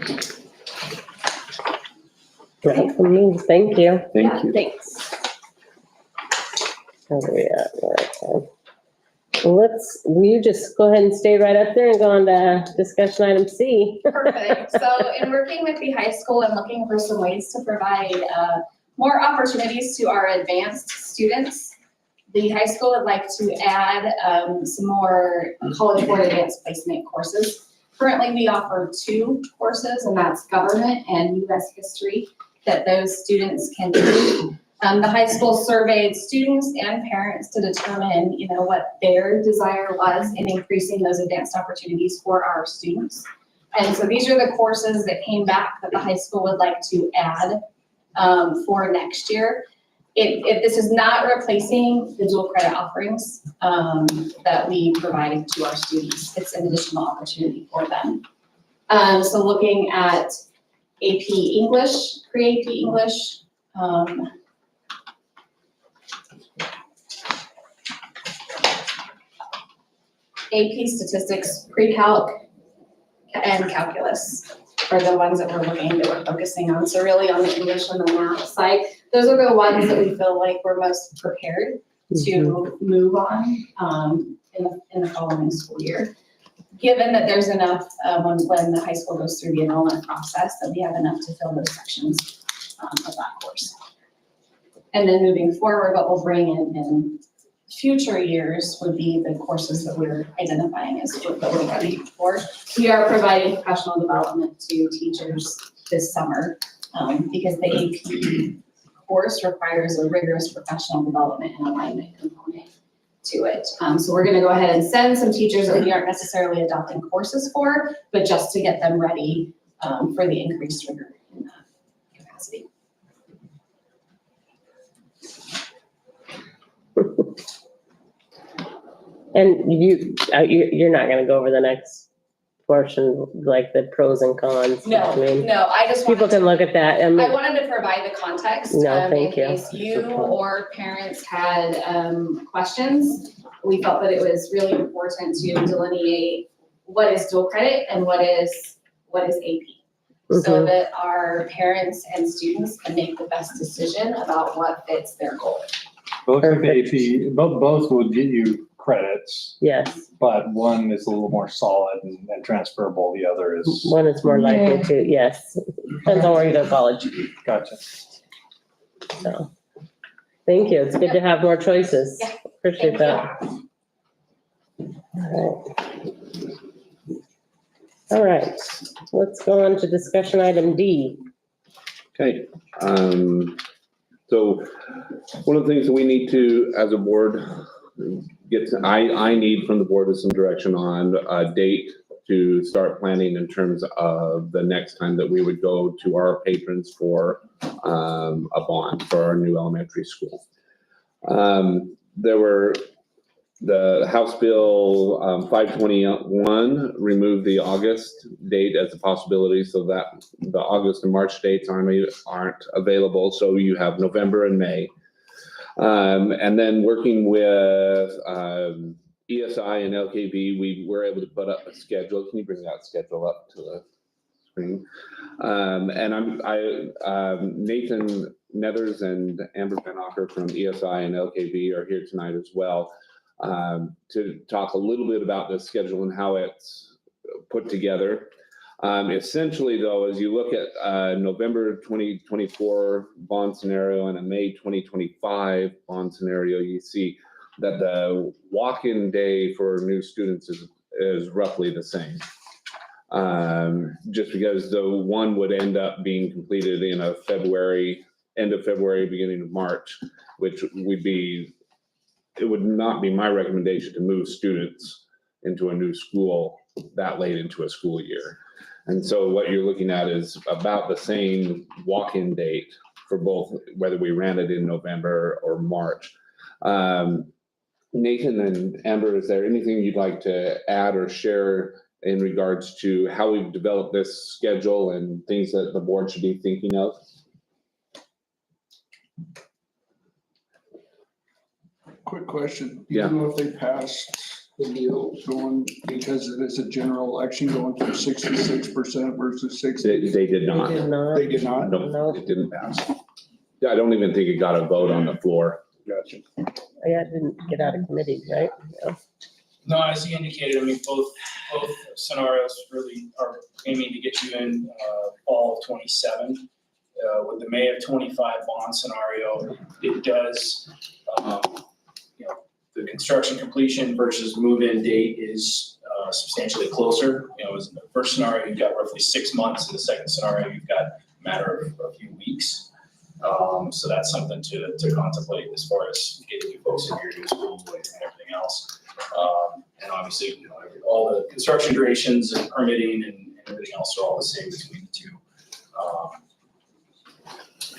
Right from me. Thank you. Thank you. Thanks. Where are we at? Okay. Will you just go ahead and stay right up there and go on to discussion item C? Perfect. So in working with the high school and looking for some ways to provide more opportunities to our advanced students, the high school would like to add some more College Board Advanced Placement courses. Currently, we offer 2 courses, and that's government and U.S. history that those students can do. The high school surveyed students and parents to determine, what their desire was in increasing those advanced opportunities for our students. And so these are the courses that came back that the high school would like to add for next year. This is not replacing the dual credit offerings that we provide to our students. It's an additional opportunity for them. So looking at AP English, pre-AP English, AP Statistics, Pre-Calc, and Calculus are the ones that we're focusing on. So really on the English and the math side, those are the ones that we feel like we're most prepared to move on in the following school year. Given that there's enough, when the high school goes through the enrollment process, that we have enough to fill those sections of that course. And then moving forward, what we'll bring in future years would be the courses that we're identifying as that we're ready for. We are providing professional development to teachers this summer because the AP course requires a rigorous professional development and alignment component to it. So we're gonna go ahead and send some teachers that we aren't necessarily adopting courses for, but just to get them ready for the increased rigor in that capacity. And you're not gonna go over the next portion, like the pros and cons? No, I just wanted People can look at that. I mean, I wanted to provide the context. No, thank you. In case you or parents had questions. We felt that it was really important to delineate what is dual credit and what is AP. So that our parents and students can make the best decision about what fits their goal. Both of AP, both would get you credits, yes, but one is a little more solid and transferable. The other is, one is more likely to, yes. Depends on where you go to college. gotcha. So, thank you. It's good to have more choices. Yeah. Appreciate Thank that. All right. All right, let's go on to discussion item D. Okay, so one of the things that we need to, as a board, I need from the board is some direction on a date to start planning in terms of the next time that we would go to our patrons for a bond for our new elementary school. There were the House Bill 521 removed the August date as a possibility, so that the August and March dates aren't available. So you have November and May. And then working with ESI and LKB, we were able to put up a schedule. Can you bring that schedule up to the screen? And Nathan Nethers and Amber Benacher from ESI and LKB are here tonight as well to talk a little bit about the schedule and how it's put together. Essentially, though, as you look at November 2024 bond scenario and a May 2025 bond scenario, you see that the walk-in day for new students is roughly the same. Just because the one would end up being completed in a end of February, beginning of March, which it would not be my recommendation to move students into a new school that late into a school year. And so what you're looking at is about the same walk-in date for both, whether we ran it in November or March. Nathan and Amber, is there anything you'd like to add or share in regards to how we've developed this schedule and things that the board should be thinking of? Quick question. Do Yeah. you know if they passed the deal going, because it is a general election, going from 66% versus 60? They did not. Did not. They did not? No, it didn't pass. Yeah, I don't even think it got a vote on the floor. Gotcha. Yeah, it didn't get out of committee, right? Yeah. No, as he indicated, I mean, both scenarios really are aiming to get you in fall of 27. With the May of 25 bond scenario, it does, the construction completion versus move-in date is substantially closer. As in the first scenario, you've got roughly 6 months. In the second scenario, you've got a matter of a few weeks. So that's something to contemplate as far as getting you folks in your new school and everything else. And obviously, all the construction durations and permitting and everything else are all the same between the two.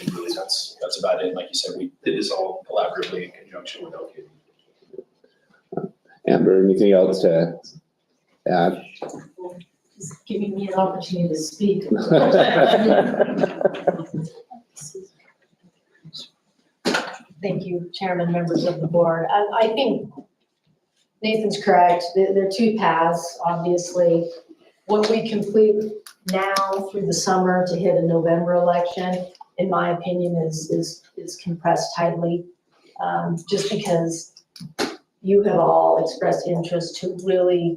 And really, that's about it. Like you said, we did this all collaboratively in conjunction with LKB. Amber, anything else to add? Just giving me an opportunity to speak. Thank you, Chairman, members of the board. I think Nathan's correct. There are two paths, obviously. What we complete now through the summer to hit a November election, in my opinion, is compressed tightly, just because you have all expressed interest to really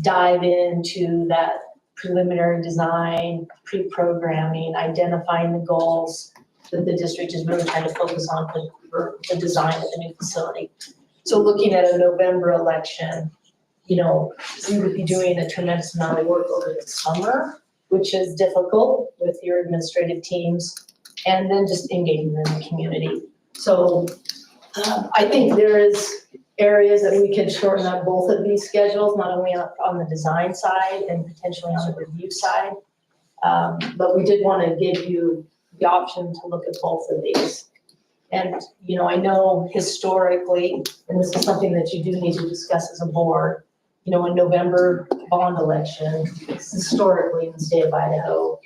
dive into that preliminary design, pre-programming, identifying the goals that the district is really trying to focus on for the design of the new facility. So looking at a November election, we would be doing a tremendous amount of work over the summer, which is difficult with your administrative teams, and then just engaging in the community. So I think there is areas that we can shorten up both of these schedules, not only on the design side and potentially on the review side. But we did want to give you the option to look at both of these. And, I know historically, and this is something that you do need to discuss as a board, a November bond election, historically in the state of Idaho,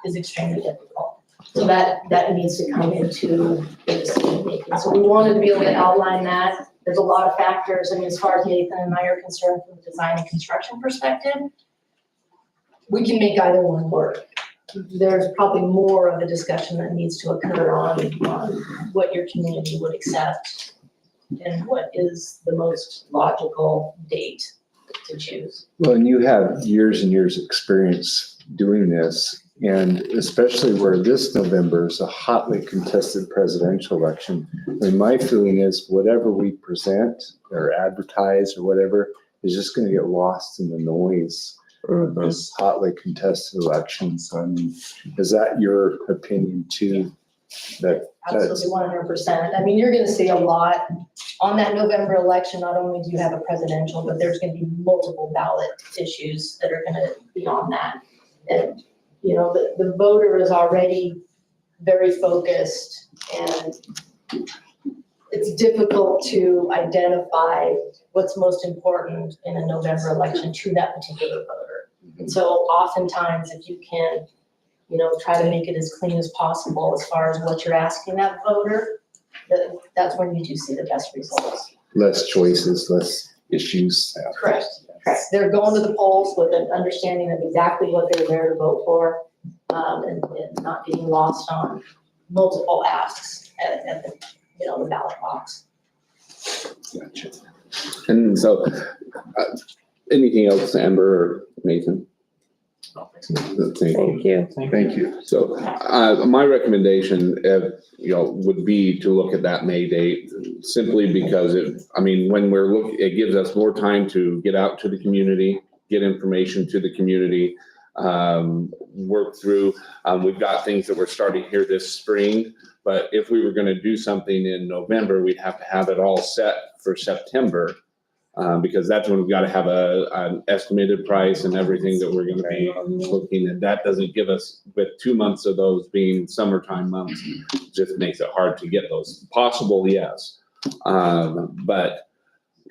is extremely difficult. So that needs to come into the decision making. So we wanted to be able to outline that. There's a lot of factors. As far as Nathan and I are concerned from the design and construction perspective, we can make either one work. There's probably more of a discussion that needs to occur on what your community would accept and what is the most logical date to choose. Well, and you have years and years of experience doing this, and especially where this November is a hotly contested presidential election. My feeling is whatever we present or advertise or whatever is just going to get lost in the noise this hotly contested election. So I mean, is that your opinion too? That's Absolutely, 100%. I mean, you're gonna see a lot on that November election. Not only do you have a presidential, but there's gonna be multiple ballot issues that are gonna be on that. And, you know, the voter is already very focused, and it's difficult to identify what's most important in a November election to that particular voter. And so oftentimes, if you can, you know, try to make it as clean as possible as far as what you're asking that voter, that's when you do see the best results. less choices, less issues. Correct. They're going to the polls with an understanding of exactly what they're there to vote for, and not being lost on multiple asks at the, you know, the ballot box. Gotcha. And so, anything else, Amber or Nathan? Thank you. Thank you. So, my recommendation, would be to look at that May date, simply because when it gives us more time to get out to the community, get information to the community, work through. We've got things that we're starting here this spring, but if we were gonna do something in November, we'd have to have it all set for September. Because that's when we've got to have an estimated price and everything that we're gonna be looking at. That doesn't give us, with 2 months of those being summertime months, just makes it hard to get those. Possible, yes. But,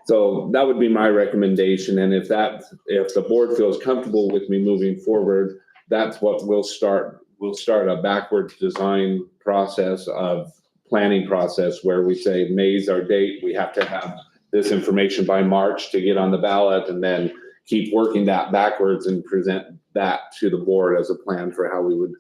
so that would be my recommendation, and if the board feels comfortable with me moving forward, that's what we'll start. We'll start a backwards design process of planning process where we say May's our date, we have to have this information by March to get on the ballot, and then keep working that backwards and present that to the board as a plan for how we would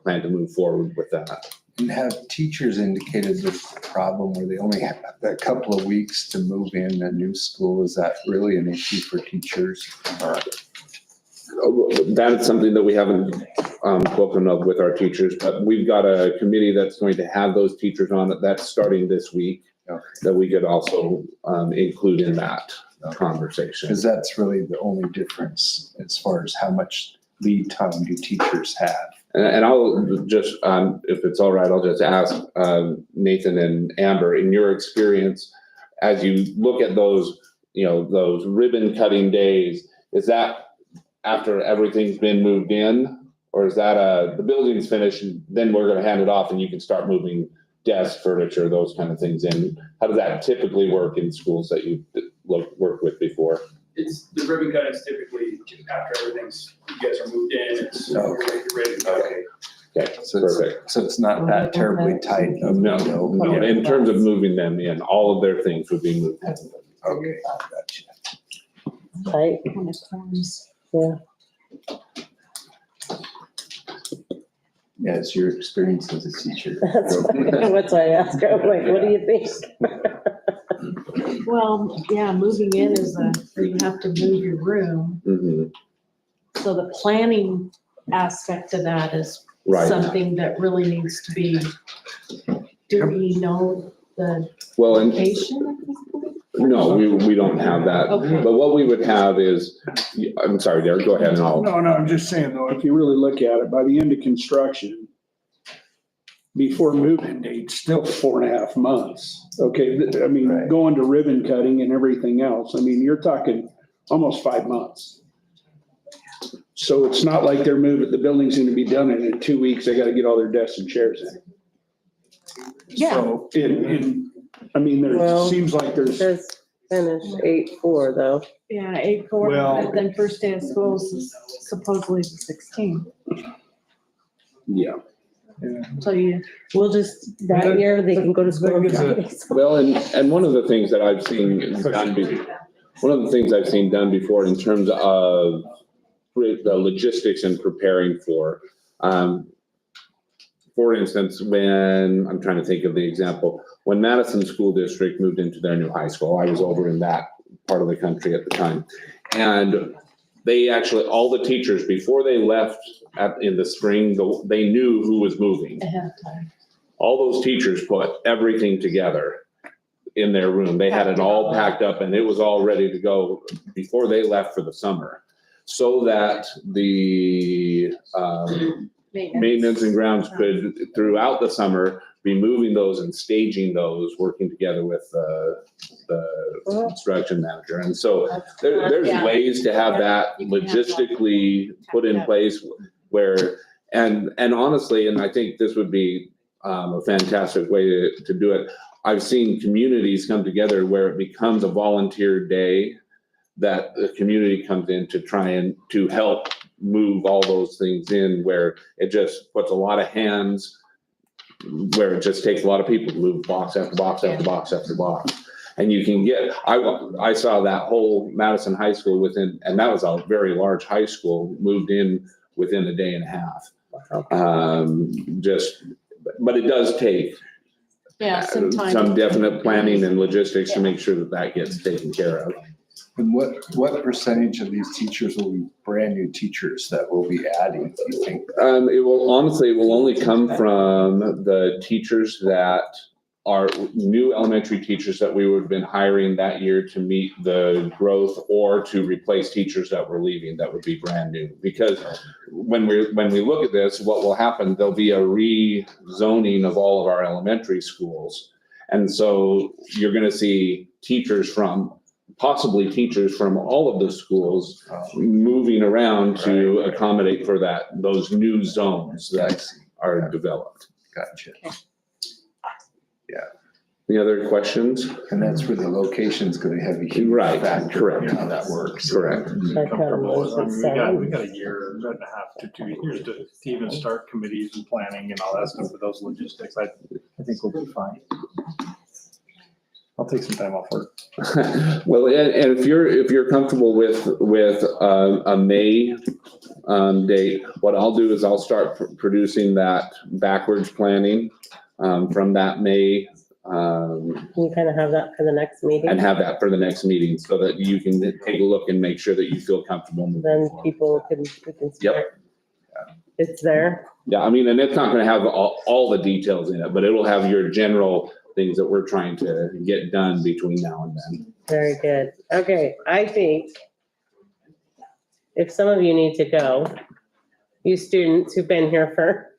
plan to move forward with that. And have teachers indicated this problem where they only have a couple of weeks to move in a new school? Is that really an issue for teachers? That's something that we haven't spoken of with our teachers, but we've got a committee that's going to have those teachers on it. That's starting this week. That we could also include in that conversation. Because that's really the only difference as far as how much lead time do teachers have. And I'll just, if it's all right, I'll just ask Nathan and Amber, in your experience, as you look at those, those ribbon cutting days, is that after everything's been moved in? Or is that the building's finished and then we're gonna hand it off and you can start moving desk, furniture, those kind of things in? How does that typically work in schools that you've worked with before? It's, the ribbon cut is typically after you guys are moved in, it's ready to go. Okay, So perfect. it's not that terribly tight. No, in terms of moving them in, all of their things would be moved in. Okay, gotcha. Right, yeah. Yeah, it's your experience as a teacher. That's why I asked her, I'm like, what do you think? Well, yeah, moving in is you have to move your room. Mhm. So the planning aspect of that is Right. something that really needs to be, do we know the Well, and location at this point? no, we don't have that. Okay. But what we would have is, I'm sorry, Derek, go ahead and I'll. No, I'm just saying though, if you really look at it, by the end of construction, before move-in date, still 4.5 months. Okay, Right. going to ribbon cutting and everything else, you're talking almost 5 months. So it's not like they're moving, the building's gonna be done and in 2 weeks, they gotta get all their desks and chairs in. Yeah. So, there Well, seems like It there's, says finish 8/4 though. Yeah, 8/4, Well- but then first day of school is supposedly the 16th. Yeah. So We'll just, that year, they can go to school on Fridays. Well, and one of the things that I've seen done before in terms of the logistics and preparing for instance, when, I'm trying to think of the example, when Madison School District moved into their new high school, I was over in that part of the country at the time. And they actually, all the teachers, before they left in the spring, they knew who was moving. ahead of time. All those teachers put everything together in their room. They had it all packed up and it was all ready to go before they left for the summer. so that the maintenance and grounds could, throughout the summer, be moving those and staging those, working together with the construction manager. And so there's ways to have that logistically put in place where, and honestly, and I think this would be a fantastic way to do it. I've seen communities come together where it becomes a volunteer day that the community comes in to try and to help move all those things in, where it just puts a lot of hands, where it just takes a lot of people to move box after box after box after box. And you can get, I saw that whole Madison High School within, and that was a very large high school, moved in within a day and a half. But it does take some definite planning and logistics to make sure that that gets taken care of. And what percentage of these teachers will be brand new teachers that we'll be adding, do you think? It will only come from the teachers that are new elementary teachers that we would have been hiring that year to meet the growth or to replace teachers that were leaving that would be brand new. Because when we look at this, what will happen, there'll be a rezoning of all of our elementary schools. And so you're gonna see possibly teachers from all of the schools moving around to accommodate for those new zones that are developed. Gotcha. Yeah. Any other questions? And that's where the location's gonna have a huge Right, factor correct. in how that works. Correct. Comfortable. I mean, we got a year and a half to 2 years to even start committees and planning and all that stuff with those logistics. I think we'll be fine. I'll take some time off work. Well, and if you're comfortable with a May date, what I'll do is I'll start producing that backwards planning from that May. Can you kind of have that for the next meeting? And have that for the next meeting so that you can take a look and make sure that you feel comfortable moving Then forward. people we can start. Yep. It's there. Yeah, I mean, and it's not gonna have all the details in it, but it'll have your general things that we're trying to get done between now and then. Very good. Okay, I think if some of you need to go, you students who've been here for,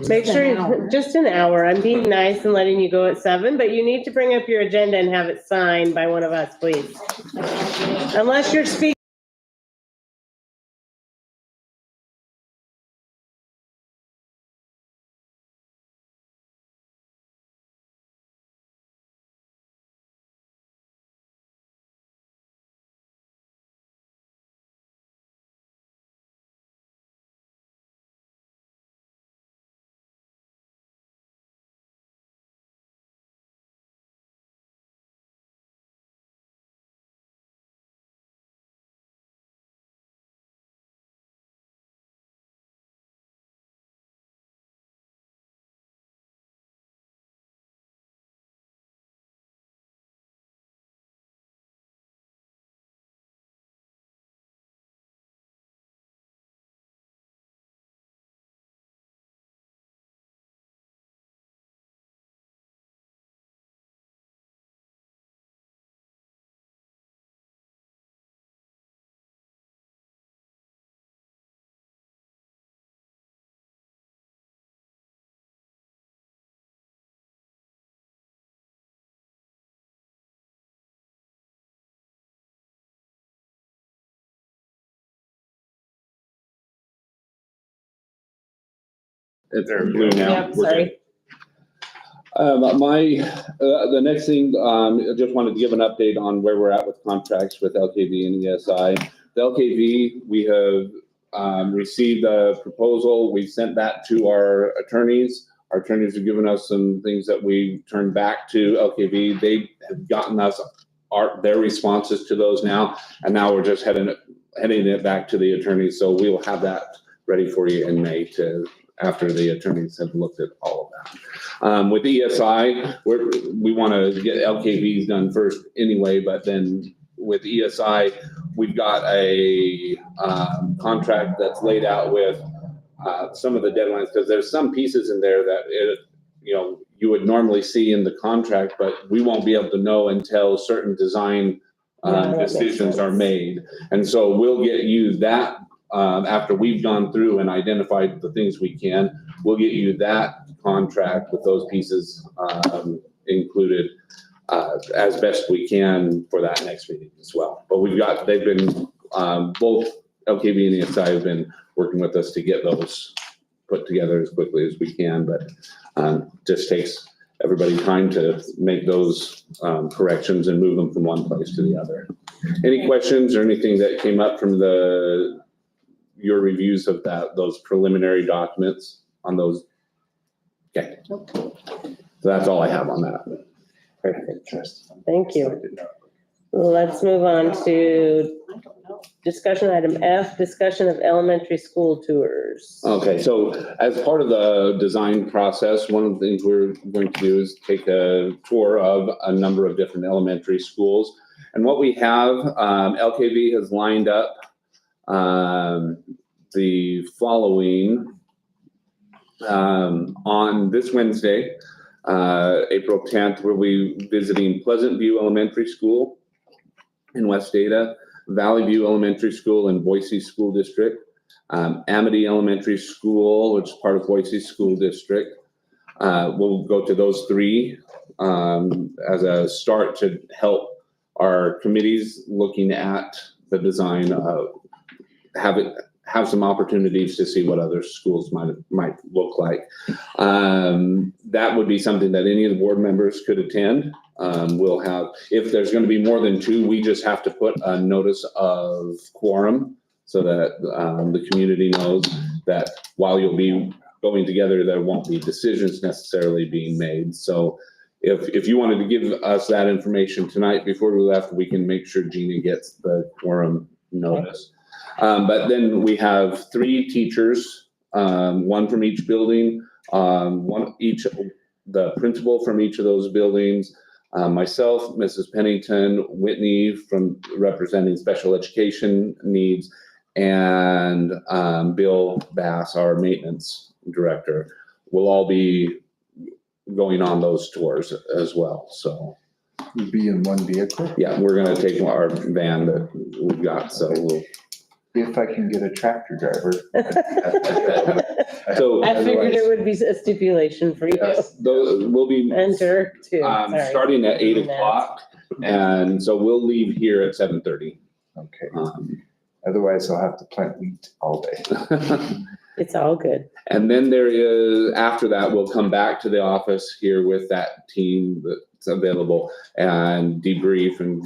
make sure, just an hour. I'm being nice and letting you go at 7, but you need to bring up your agenda and have it signed by one of us, please. Unless you're speaking. It's blue now. Yep, sorry. The next thing, I just wanted to give an update on where we're at with contracts with LKV and ESI. The LKV, we have received a proposal. We sent that to our attorneys. Our attorneys have given us some things that we turned back to LKV. They have gotten us their responses to those now, and now we're just heading it back to the attorneys. So we will have that ready for you in May after the attorneys have looked at all of that. With ESI, we want to get LKVs done first anyway, but then with ESI, we've got a contract that's laid out with some of the deadlines, because there's some pieces in there that you would normally see in the contract, but we won't be able to know until certain design Yeah, that makes decisions are sense. made. And so we'll get you that, after we've gone through and identified the things we can, we'll get you that contract with those pieces, included, as best we can for that next meeting as well. But they've been, both LKB and ESI have been working with us to get those put together as quickly as we can, but, just takes everybody time to make those, corrections and move them from one place to the other. Any questions or anything that came up from your reviews of those preliminary documents on those? Okay. So that's all I have on that. Perfect. Thank you. Let's move on to discussion item F, discussion of elementary school tours. Okay, so as part of the design process, one of the things we're going to do is take a tour of a number of different elementary schools. And what we have, LKV has lined up the following on this Wednesday, April 10th, we'll be visiting Pleasant View Elementary School in West Ada, Valley View Elementary School in Boise School District, Amity Elementary School, which is part of Boise School District. We'll go to those three as a start to help our committees looking at the design of have some opportunities to see what other schools might look like. That would be something that any of the board members could attend. We'll have, if there's going to be more than two, we just have to put a notice of quorum so that the community knows that while you'll be going together, there won't be decisions necessarily being made. So if you wanted to give us that information tonight before we left, we can make sure Gina gets the quorum notice. But then we have three teachers, one from each building, the principal from each of those buildings, myself, Mrs. Pennington, Whitney from representing special education needs, and Bill Bass, our maintenance director, will all be going on those tours as well. So You'll be in one vehicle? yeah, we're gonna take our van that we've got, so we'll. If I can get a tractor driver. So I figured it would be a stipulation for you. yes, those will be And Dirk too. Sorry. starting at 8 o'clock, and so we'll leave here at 7:30. Okay, otherwise I'll have to plant wheat all day. It's all good. And then there is, after that, we'll come back to the office here with that team that's available and debrief, and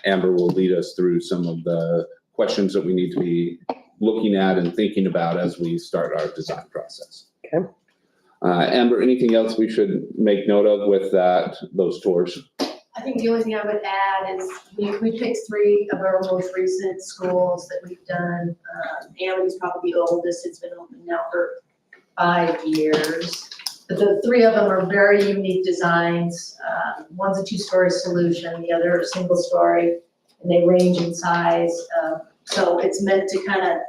Amber will lead us through some of the questions that we need to be looking at and thinking about as we start our design process. Okay. Amber, anything else we should make note of with those tours? I think the only thing I would add is we picked three of our most recent schools that we've done. Amity's probably the oldest. It's been open now for 5 years. But the three of them are very unique designs. One's a two-story solution, the other a single story, and they range in size. So it's meant to kind of,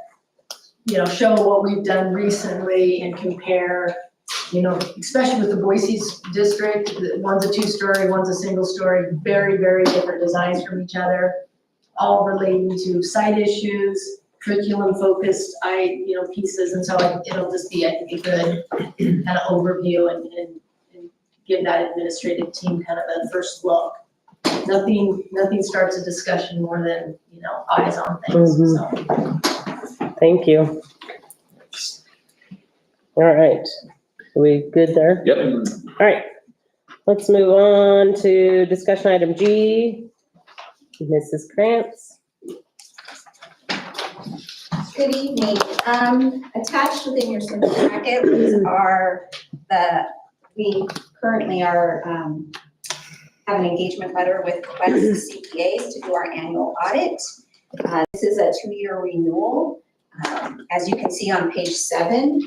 show what we've done recently and compare, especially with the Boise district, one's a two-story, one's a single story, very, very different designs from each other, all relating to site issues, curriculum-focused, pieces. And so it'll just be, I think, a good kind of overview and give that administrative team kind of a first look. Nothing starts a discussion more than, eyes on things, so. Thank you. All right. Are we good there? Yep. All right. Let's move on to discussion item G. Mrs. Krantz. Good evening. Attached within your simple packet we currently have an engagement letter with Quest CPAs to do our annual audit. This is a 2-year renewal. As you can see on page 7,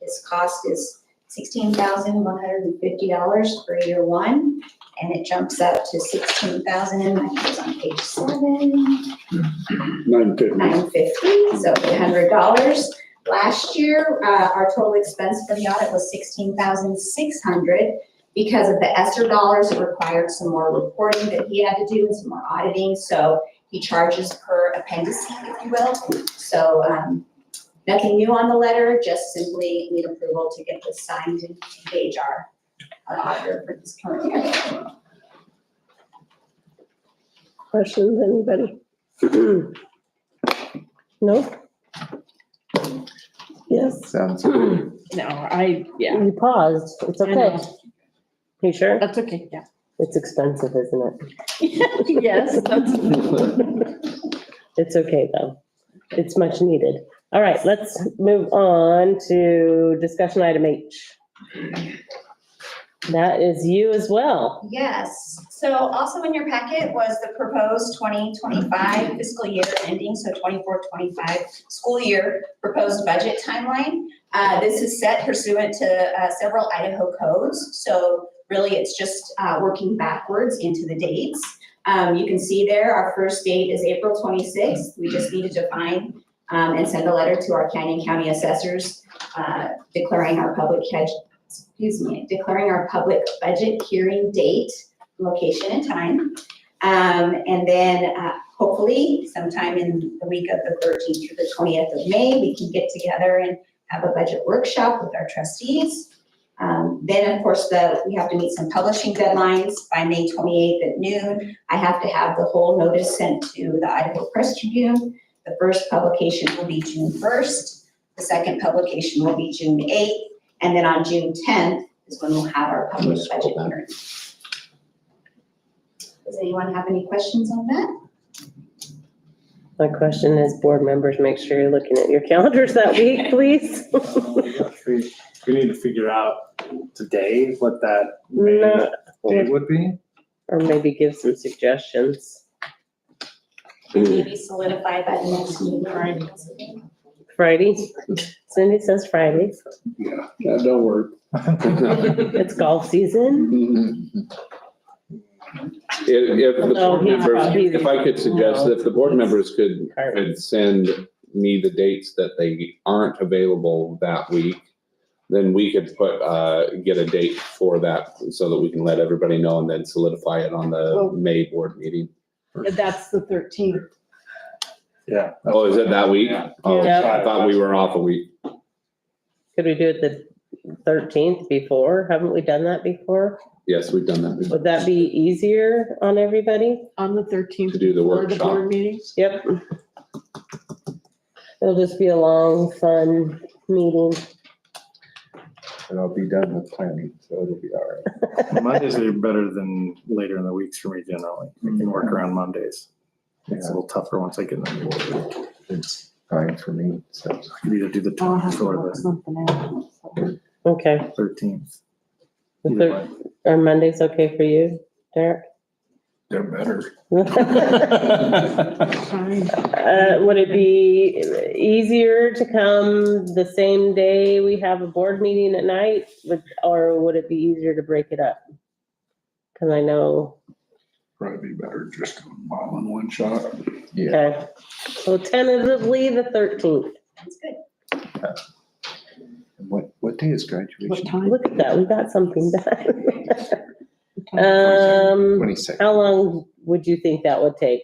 this cost is $16,150 for year 1, and it jumps up to $16,000. I think it's on page 7. $950, so $800. Last year, our total expense for the audit was $16,600. Because of the ESSER dollars, it required some more reporting that he had to do and some more auditing, so he charges per appendice, if you will. So, nothing new on the letter, just simply need approval to get this signed and engage our auditor for this current year. Questions, anybody? No? Yes? Sounds good. No, yeah, You paused. It's I okay. know. You sure? That's okay, yeah. It's expensive, isn't it? Yes, that's. It's okay, though. It's much needed. All right, let's move on to discussion item H. That is you as well. Yes, so also in your packet was the proposed 2025 fiscal year ending, so 24-25 school year proposed budget timeline. This is set pursuant to several Idaho codes, so really it's just working backwards into the dates. You can see there, our first date is April 26th. We just need to define and send a letter to our Canyon County assessors declaring our public budget hearing date, location, and time. And then hopefully sometime in the week of the 13th through the 20th of May, we can get together and have a budget workshop with our trustees. Then, of course, we have to meet some publishing deadlines by May 28th at noon. I have to have the whole notice sent to the Idaho Press Tribune. The first publication will be June 1st. The second publication will be June 8th. And then on June 10th is when we'll have our public budget hearing. Does anyone have any questions on that? My question is, board members, make sure you're looking at your calendars that week, please. We need to figure out today what that No, day would be. or maybe give some suggestions. Maybe solidify by the next meeting. Friday? Cindy says Friday. Yeah, don't worry. It's golf season. If the No, board he's members, probably- if I could suggest, if the board members could send me the dates that they aren't available that week, then we could get a date for that so that we can let everybody know and then solidify it on the May board meeting. That's the 13th. Yeah. Oh, is it that week? Oh, Yeah. I thought we were off a week. Could we do it the 13th before? Haven't we done that before? Yes, we've done that. Would that be easier on everybody? On the 13th. To do the before workshop. board meetings? Yep. It'll just be a long, fun meeting. And I'll be done with planning, so it'll be all right. Mondays are better than later in the weeks for me generally. I can work around Mondays. It's a little tougher once I get in the middle of the week. It's fine for me, so. You either do the I'll have 12th to or work the something out. so. Okay. 13th. The Either thir- Are Mondays okay for you, Derek? They're better. Fine. Would it be easier to come the same day we have a board meeting at night? Or would it be easier to break it up? Cause I know, Probably be better just all in one shot. Yeah. okay, so tentatively the 13th. That's good. What day is graduation? What time? Look at that, we got something done. What time? 22nd. How long would you think that would take?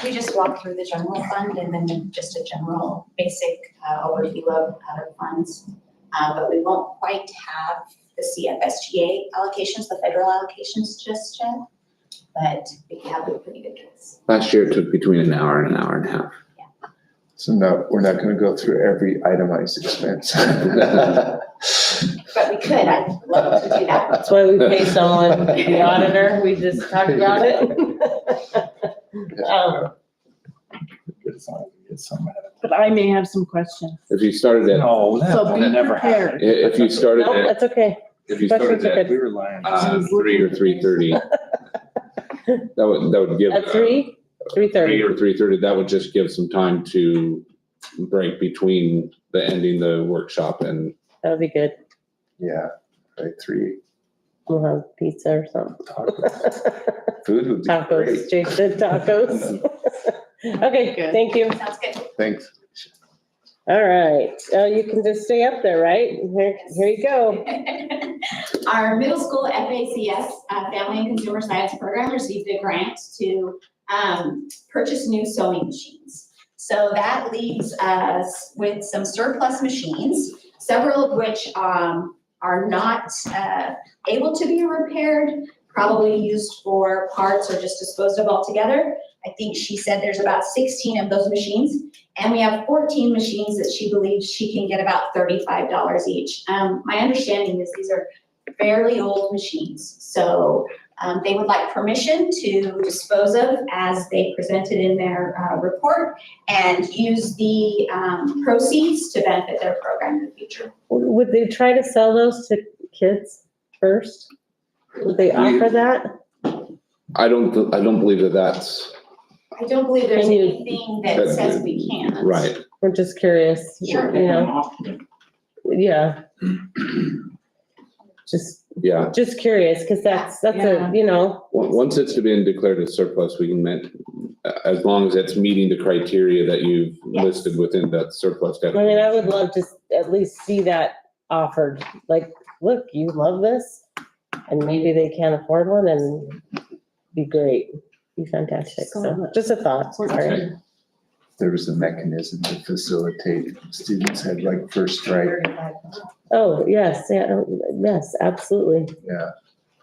We just walk through the general fund and then just a general basic overview of other funds. But we won't quite have the CFSGA allocations, the federal allocations just yet. But we have a pretty good guess. Last year it took between an hour and a half. So no, we're not gonna go through every itemized expense. But we could, I'd love to do that. That's why we pay someone, the auditor, we just talked about it. But I may have some questions. If you started at, No, So be that never happened. prepared. if you started No, at, that's okay. if you started Questions are at We rely on. 3 or 3:30, that would give. At 3? 3 3:30. or 3:30, that would just give some time to break between the ending the workshop and That would be good. Yeah, right, 3. We'll have pizza or something. Food would be Tacos, great. Jason, tacos. Okay, Good. thank you. Sounds good. Thanks. All right, you can just stay up there, right? Here you go. Our middle school FACS, Family and Consumer Science Program, received a grant to purchase new sewing machines. So that leaves us with some surplus machines, several of which are not able to be repaired, probably used for parts or just disposed of altogether. I think she said there's about 16 of those machines, and we have 14 machines that she believes she can get about $35 each. My understanding is these are fairly old machines, so they would like permission to dispose of as they presented in their report and use the proceeds to benefit their program in the future. Would they try to sell those to kids first? Would they offer that? I don't believe that that's I don't believe there's Can you- anything that says we can't. right. I'm just curious, you Sure. know? Yeah. Yeah. Just curious, because that's a, you know, Once it's been declared a surplus, we can, as long as it's meeting the criteria that you've Yes. listed within that surplus. I mean, I would love to at least see that offered, like, look, you love this, and maybe they can't afford one, and be great, be fantastic, so, just a thought, sorry. There was a mechanism to facilitate students had like first strike. Oh, yes, yeah, yes, absolutely. Yeah.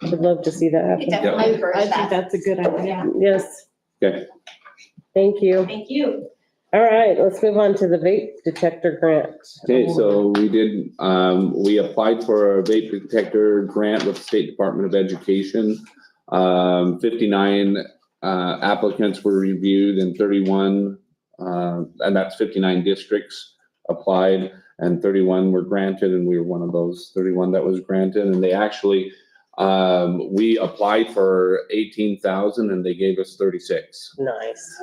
I would love to see that We happen, definitely encourage I think that. that's a good idea. yes. Okay. Thank you. Thank you. All right, let's move on to the vape detector grant. Okay, so we did, we applied for a vape detector grant with the State Department of Education. 59 applicants were reviewed and 31, and that's 59 districts applied and 31 were granted, and we were one of those 31 that was granted. And they actually, we applied for 18,000 and they gave us 36. Nice.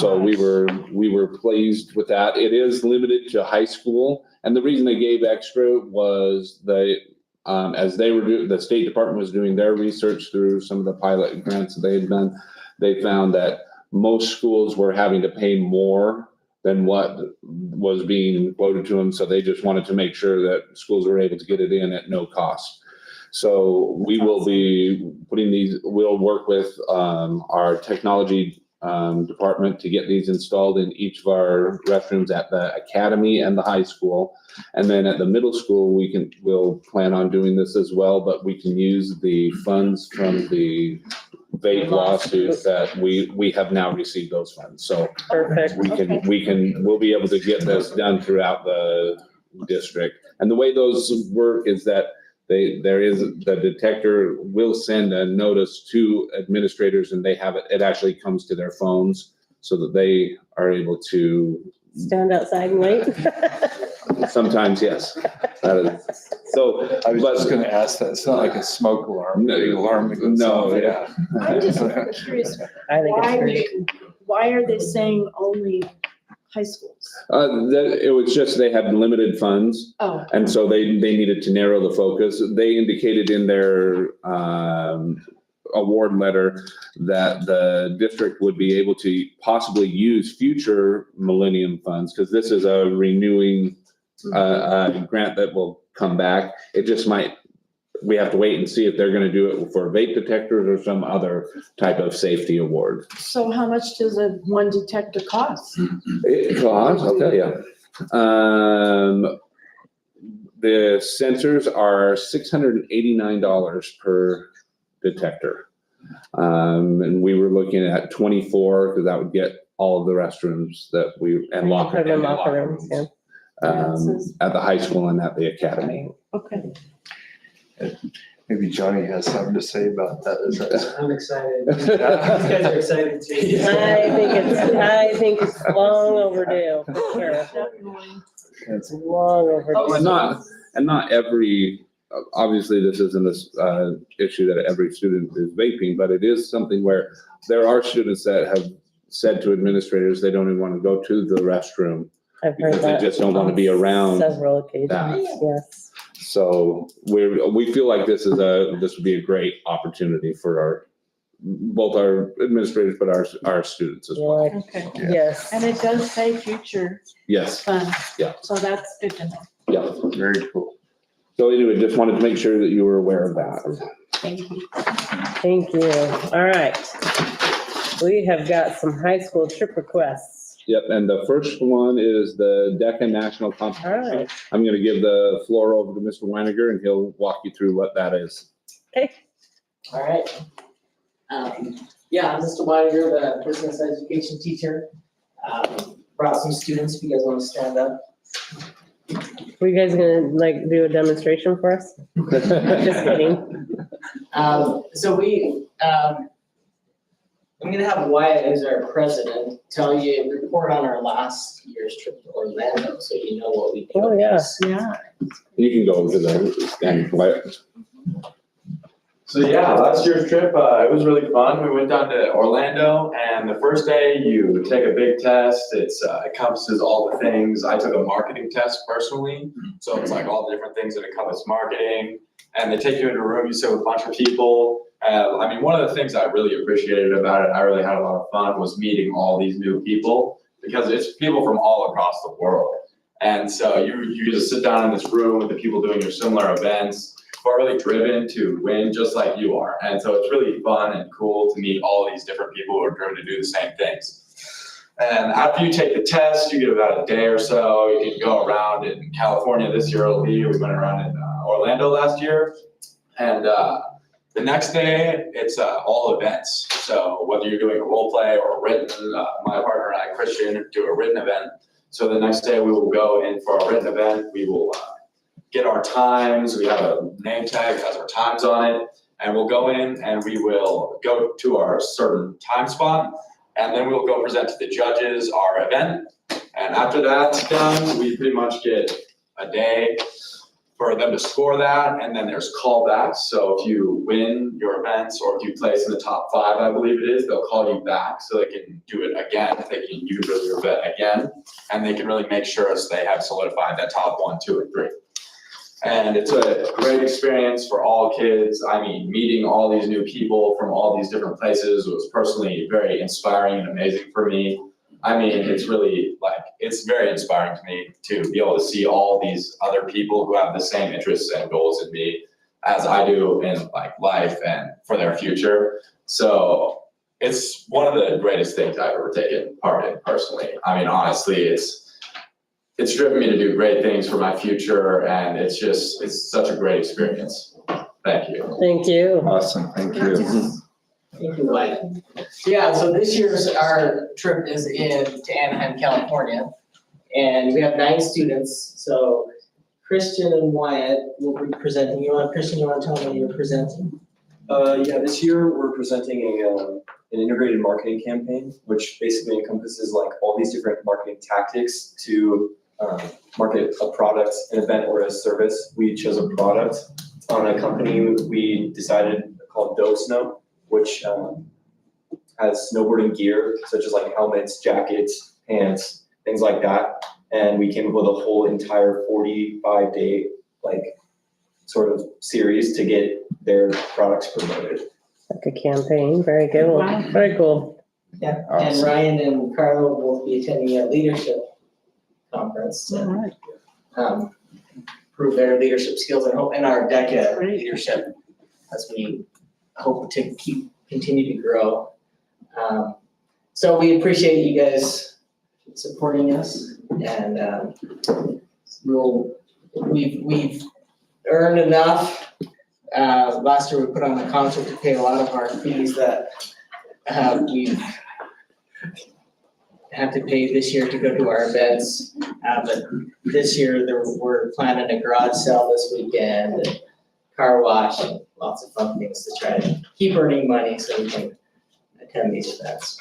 So we were pleased with that. It is limited to high school. And the reason they gave extra was as they were the State Department was doing their research through some of the pilot grants that they had done, they found that most schools were having to pay more than what was being quoted to them. So they just wanted to make sure that schools were able to get it in at no cost. So we will be putting these, we'll work with our technology department to get these installed in each of our restrooms at the academy and the high school. And then at the middle school, we'll plan on doing this as well, but we can use the funds from the vape lawsuit that we have now received those funds. So Perfect. we'll be able to get this done throughout the district. And the way those work is that the detector will send a notice to administrators and they have it actually comes to their phones so that they are able to. Stand outside and wait. Sometimes, yes. So. I was just gonna ask that. It's not like a smoke alarm, big alarm that goes off. No, Yeah. I'm just curious, I think it's great. why are they saying only high schools? It was just they had limited funds. Oh. And so they needed to narrow the focus. They indicated in their award letter that the district would be able to possibly use future Millennium funds, because this is a renewing grant that will come back. It just might, we have to wait and see if they're going to do it for vape detectors or some other type of safety award. So how much does one detector cost? It costs, I'll tell you. The sensors are $689 per detector. And we were looking at 24 because that would get all of the restrooms and locker rooms. Yeah. At the high school and at the academy. Okay. Maybe Johnny has something to say about that. I'm excited. You guys are excited too. I think it's long overdue, for sure. It's long overdue. And not every, obviously this isn't a issue that every student is vaping, but it is something where there are students that have said to administrators they don't even want to go to the restroom. I've heard because that. they just don't want to be around Several occasions, that. yes. So we feel like this would be a great opportunity for both our administrators, but our students as well. Okay. Yes. And it does say future Yes, funds. Yeah. So that's good to know. yeah. Very cool. So anyway, just wanted to make sure that you were aware of that. Thank you. Thank you. All right. We have got some high school trip requests. Yep, and the first one is the DECA National All Competition. right. I'm gonna give the floor over to Mr. Weiniger and he'll walk you through what that is. All right. Yeah, I'm Mr. Weiniger, the business education teacher. Brought some students, if you guys want to stand up. Were you guys gonna like do a demonstration for us? Just kidding. So I'm gonna have Wyatt, who's our president, tell you, report on our last year's trip to Orlando, so you know what we did. Oh, yeah. Yeah. You can go to the stand. So yeah, last year's trip, it was really fun. We went down to Orlando, and the first day you take a big test. It encompasses all the things. I took a marketing test personally, so it's like all the different things that encompass marketing. And they take you into a room, you sit with a bunch of people. I mean, one of the things I really appreciated about it, I really had a lot of fun, was meeting all these new people, because it's people from all across the world. And so you just sit down in this room with the people doing your similar events, who are really driven to win just like you are. And so it's really fun and cool to meet all these different people who are driven to do the same things. And after you take the test, you get about a day or so. You can go around in California. This year it'll be, we went around in Orlando last year. And the next day, it's all events. So whether you're doing a role play or a written, my partner and I, Christian, do a written event. So the next day we will go in for a written event. We will get our times. We have a name tag that has our times on it. And we'll go in and we will go to our certain time spot. And then we'll go present to the judges our event. And after that's done, we pretty much get a day for them to score that. And then there's callbacks. So if you win your events, or if you place in the top 5, I believe it is, they'll call you back so they can do it again. They can use your event again. And they can really make sure they have solidified that top 1, 2, and 3. And it's a great experience for all kids. I mean, meeting all these new people from all these different places was personally very inspiring and amazing for me. I mean, it's really it's very inspiring to me to be able to see all these other people who have the same interests and goals in me as I do in life and for their future. So it's one of the greatest things I've ever taken part in personally. I mean, honestly, it's driven me to do great things for my future, and it's such a great experience. Thank you. Thank you. Awesome, thank you. Thank you, Wyatt. Yeah, so this year's, our trip is to Anaheim, California. And we have 9 students, so Christian and Wyatt will be presenting. Christian, you want to tell them what you're presenting? Yeah, this year we're presenting an integrated marketing campaign, which basically encompasses all these different marketing tactics to market a product, an event, or a service. We chose a product on a company we decided called DoSnow, which has snowboarding gear, such as helmets, jackets, pants, things like that. And we came up with a whole entire 45-day sort of series to get their products promoted. Like a campaign, very good. Wow. Very cool. Yeah, and Ryan and Carlo will both be attending a leadership conference All to right. prove their leadership skills and our DECA Great. leadership as we hope to continue to grow. So we appreciate you guys supporting us, and we've earned enough. Last year we put on a concert to pay a lot of our fees that we've have to pay this year to go to our events. But this year we're planning a garage sale this weekend, and car wash, and lots of fun things to try to keep earning money so we can attend these events.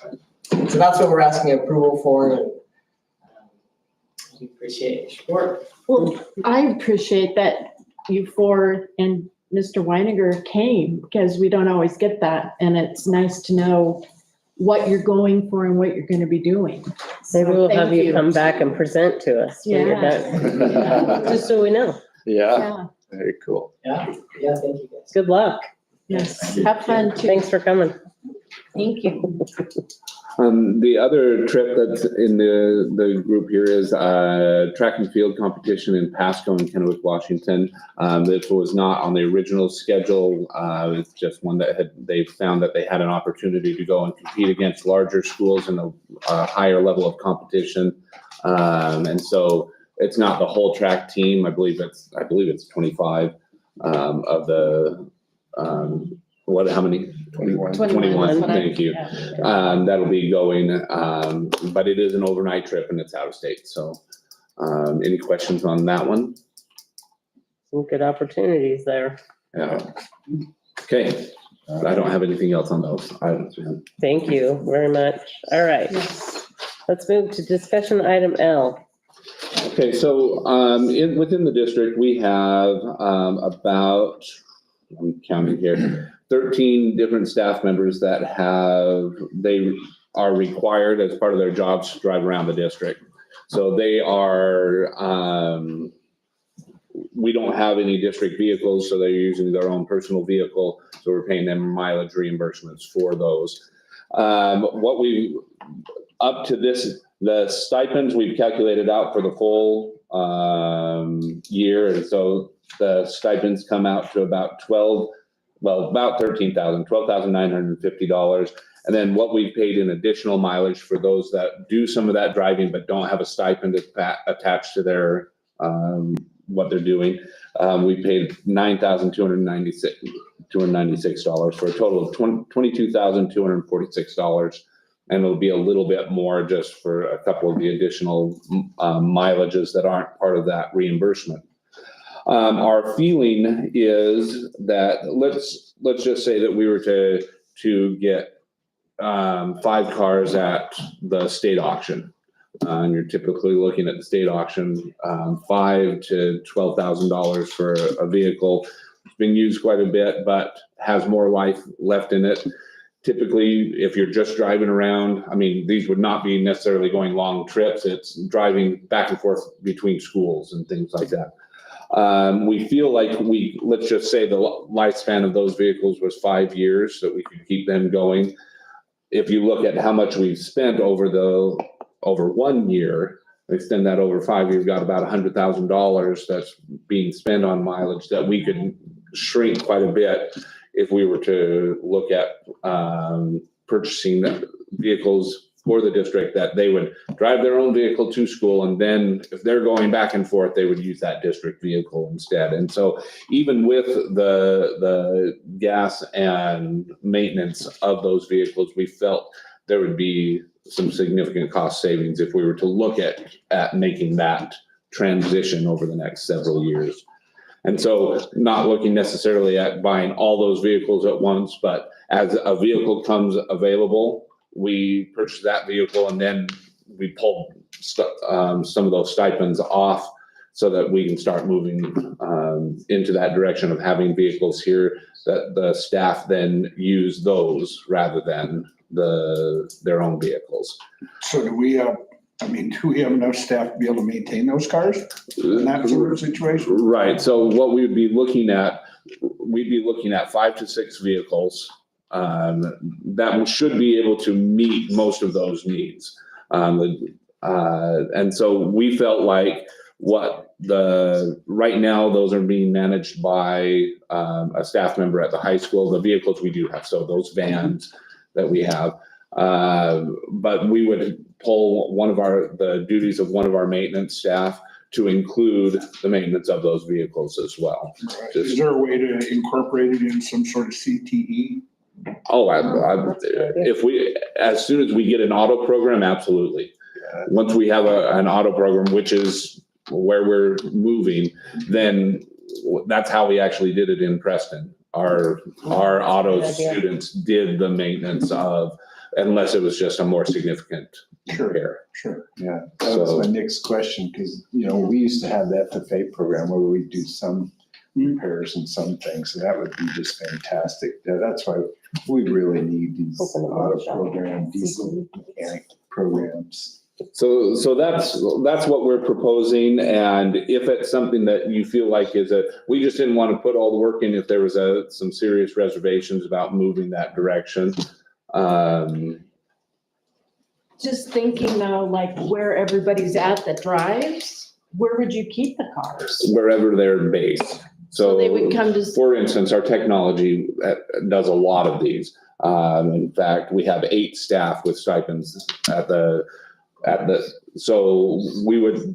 So that's what we're asking approval for, and we appreciate your support. Well, I appreciate that you four and Mr. Weiniger came, because we don't always get that. And it's nice to know what you're going for and what you're going to be doing. Maybe we'll Thank have you come back and present to us when you're done. Just so we know. Yeah, very cool. Yeah, thank you guys. Good luck. Yes, have fun too. Thanks for coming. Thank you. The other trip that's in the group here is track and field competition in Pasco and Kennewick, Washington. This was not on the original schedule. It's just one that they found that they had an opportunity to go and compete against larger schools in a higher level of competition. And so it's not the whole track team. I believe it's 25 of the how many? 21. 21, thank you. Yeah. That'll be going, but it is an overnight trip and it's out of state. So, any questions on that one? Some good opportunities there. Yeah. Okay. I don't have anything else on those items. Thank you very much. All right. Let's move to discussion item L. Okay, so, within the district, we have, about, I'm counting here, 13 different staff members that they are required as part of their jobs to drive around the district. So they are, we don't have any district vehicles, so they're using their own personal vehicle. So we're paying them mileage reimbursements for those. Up to this, the stipends we've calculated out for the full year. And so the stipends come out to about $12,950. And then what we've paid in additional mileage for those that do some of that driving but don't have a stipend attached to their what they're doing. We paid $9,296 for a total of $22,246. And it'll be a little bit more just for a couple of the additional mileages that aren't part of that reimbursement. Our feeling is that let's just say that we were to get 5 cars at the state auction. And you're typically looking at the state auction, $5,000 to $12,000 for a vehicle. It's been used quite a bit, but has more life left in it. Typically, if you're just driving around, I mean, these would not be necessarily going long trips. It's driving back and forth between schools and things like that. We feel like let's just say the lifespan of those vehicles was 5 years, so we could keep them going. If you look at how much we've spent over 1 year, extend that over 5 years, got about $100,000 that's being spent on mileage that we could shrink quite a bit if we were to look at purchasing vehicles for the district, that they would drive their own vehicle to school, and then if they're going back and forth, they would use that district vehicle instead. And so even with the gas and maintenance of those vehicles, we felt there would be some significant cost savings if we were to look at making that transition over the next several years. And so not looking necessarily at buying all those vehicles at once, but as a vehicle comes available, we purchase that vehicle and then we pull some of those stipends off so that we can start moving into that direction of having vehicles here that the staff then use those rather than their own vehicles. So do we have enough staff to be able to maintain those cars in that sort of situation? Right. So what we would be looking at, 5 to 6 vehicles that should be able to meet most of those needs. And so we felt like right now, those are being managed by a staff member at the high school, the vehicles we do have. So those vans that we have, but we would pull the duties of one of our maintenance staff to include the maintenance of those vehicles as well. Right. Is there a way to incorporate it in some sort of CTE? Oh, as soon as we get an auto program, absolutely. Once we have an auto program, which is where we're moving, then that's how we actually did it in Preston. Our auto students did the maintenance of, unless it was just a more significant repair. Sure. Yeah, that was my next question, because, we used to have the FFA program where we do some repairs and some things, and that would be just fantastic. That's why we really need these auto program, diesel mechanic programs. So that's what we're proposing, and if it's something that you feel like we just didn't want to put all the work in if there was some serious reservations about moving that direction. Just thinking now, like where everybody's at that drives, where would you keep the cars? Wherever they're based. So they would come to. For instance, our technology does a lot of these. In fact, we have 8 staff with stipends so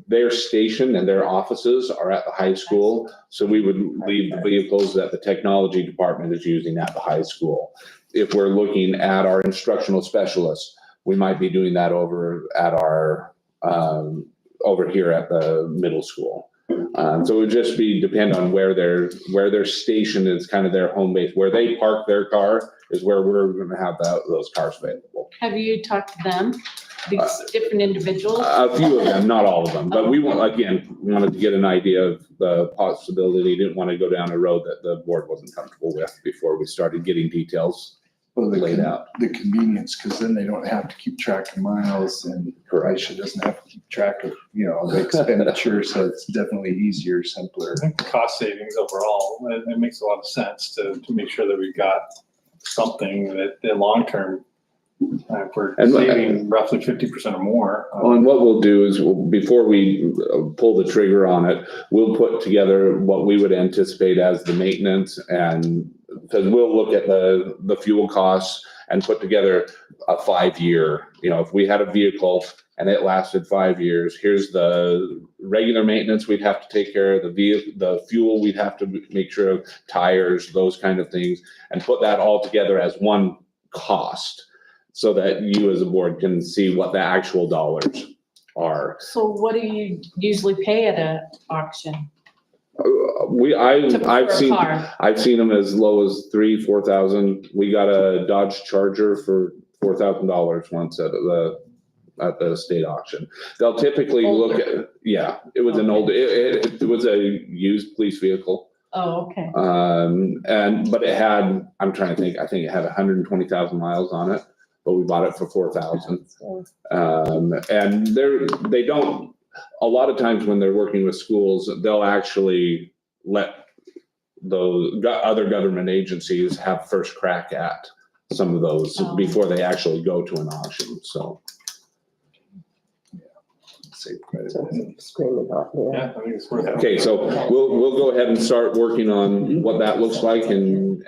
their station and their offices are at the high school. So we would leave the vehicles that the technology department is using at the high school. If we're looking at our instructional specialists, we might be doing that over at our, over here at the middle school. So it would just depend on where their station is, kind of their home base. Where they park their car is where we're gonna have those cars available. Have you talked to them, these different individuals? A few of them, not all of them, but we wanted to get an idea of the possibility. Didn't want to go down a road that the board wasn't comfortable with before we started getting details laid out. The convenience, because then they don't have to keep track of miles, and Aisha doesn't have to keep track of, the expenditure, so it's definitely easier, simpler. I think the cost savings overall, it makes a lot of sense to make sure that we've got something that the long term, we're saving roughly 50% or more. And what we'll do is, before we pull the trigger on it, we'll put together what we would anticipate as the maintenance, and because we'll look at the fuel costs and put together a 5-year, if we had a vehicle and it lasted 5 years, here's the regular maintenance we'd have to take care of, the fuel we'd have to make sure of, tires, those kind of things, and put that all together as one cost so that you as a board can see what the actual dollars are. So what do you usually pay at an auction? I've seen them as low as $3,000-4,000. We got a Dodge Charger for $4,000 once at the state auction. They'll typically look at, it was an old, it was a used police vehicle. Oh, okay. But it had, I'm trying to think, I think it had 120,000 miles on it, but we bought it for $4,000. And they don't, a lot of times when they're working with schools, they'll actually let those other government agencies have first crack at some of those before they actually go to an auction, so. Save quite a bit. Yeah, I think it's worth it. Okay, so we'll go ahead and start working on what that looks like and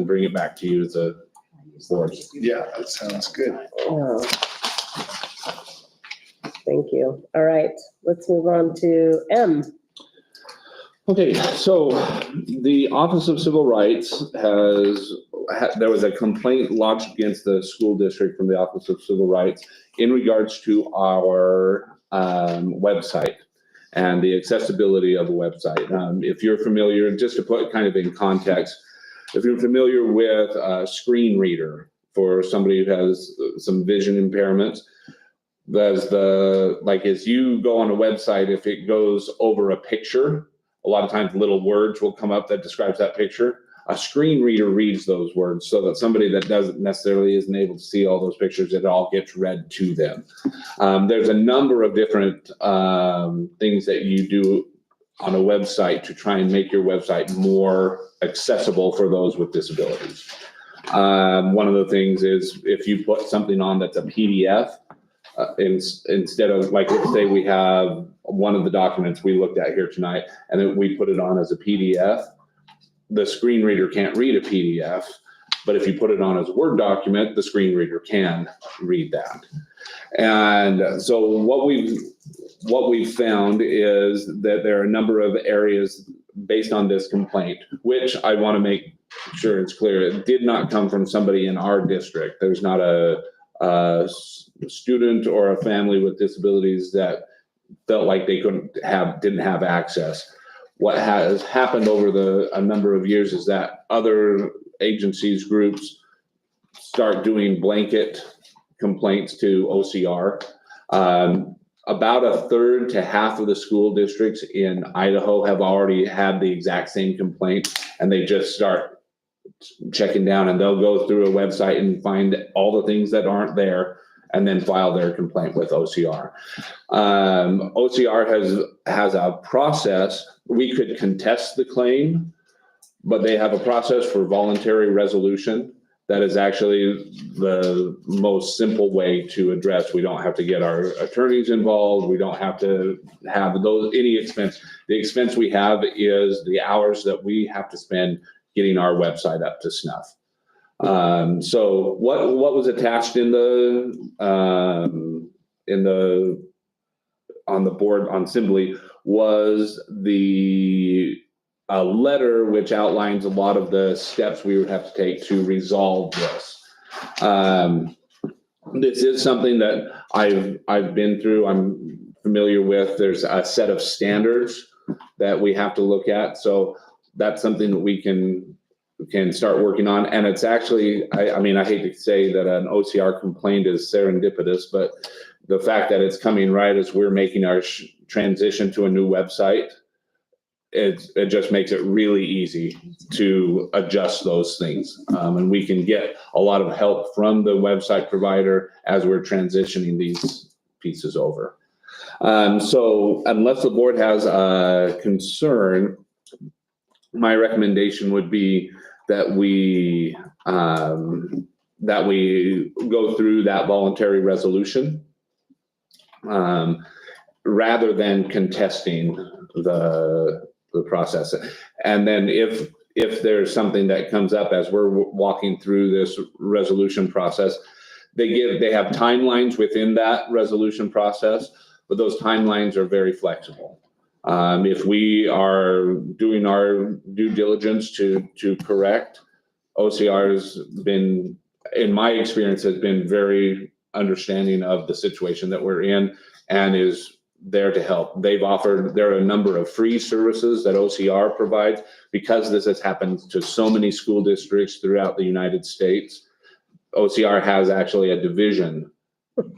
bring it back to you as a board. Yeah, that sounds good. Oh. Thank you. All right, let's move on to M. Okay, so the Office of Civil Rights there was a complaint lodged against the school district from the Office of Civil Rights in regards to our website and the accessibility of the website. If you're familiar, just to put it kind of in context, if you're familiar with a screen reader for somebody who has some vision impairments, as you go on a website, if it goes over a picture, a lot of times little words will come up that describes that picture. A screen reader reads those words so that somebody that isn't able to see all those pictures, it all gets read to them. There's a number of different things that you do on a website to try and make your website more accessible for those with disabilities. One of the things is if you put something on that's a PDF, instead of, like, let's say we have one of the documents we looked at here tonight and then we put it on as a PDF, the screen reader can't read a PDF, but if you put it on as a Word document, the screen reader can read that. And so what we've found is that there are a number of areas based on this complaint, which I want to make sure it's clear, it did not come from somebody in our district. There's not a student or a family with disabilities that felt like they didn't have access. What has happened over a number of years is that other agencies, groups start doing blanket complaints to OCR. About a third to half of the school districts in Idaho have already had the exact same complaint, and they just start checking down, and they'll go through a website and find all the things that aren't there and then file their complaint with OCR. OCR has a process. We could contest the claim, but they have a process for voluntary resolution that is actually the most simple way to address. We don't have to get our attorneys involved. We don't have to have any expense. The expense we have is the hours that we have to spend getting our website up to snuff. So what was attached on the board on Assembly was a letter which outlines a lot of the steps we would have to take to resolve this. This is something that I've been through, I'm familiar with. There's a set of standards that we have to look at. So that's something that we can start working on. And it's actually, I mean, I hate to say that an OCR complaint is serendipitous, but the fact that it's coming right as we're making our transition to a new website, it just makes it really easy to adjust those things. And we can get a lot of help from the website provider as we're transitioning these pieces over. So unless the board has a concern, my recommendation would be that we go through that voluntary resolution rather than contesting the process. And then if there's something that comes up as we're walking through this resolution process, they have timelines within that resolution process, but those timelines are very flexible. If we are doing our due diligence to correct, OCR has been, in my experience, has been very understanding of the situation that we're in and is there to help. There are a number of free services that OCR provides because this has happened to so many school districts throughout the United States. OCR has actually a division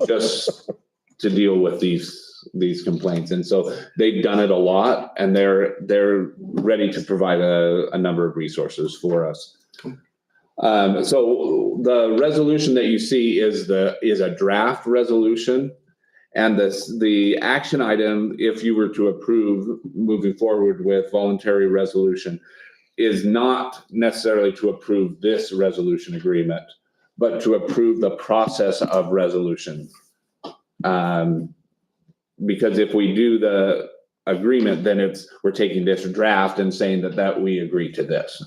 just to deal with these complaints. And so they've done it a lot and they're ready to provide a number of resources for us. So the resolution that you see is a draft resolution. And the action item, if you were to approve moving forward with voluntary resolution, is not necessarily to approve this resolution agreement, but to approve the process of resolution. Because if we do the agreement, then we're taking this draft and saying that we agree to this.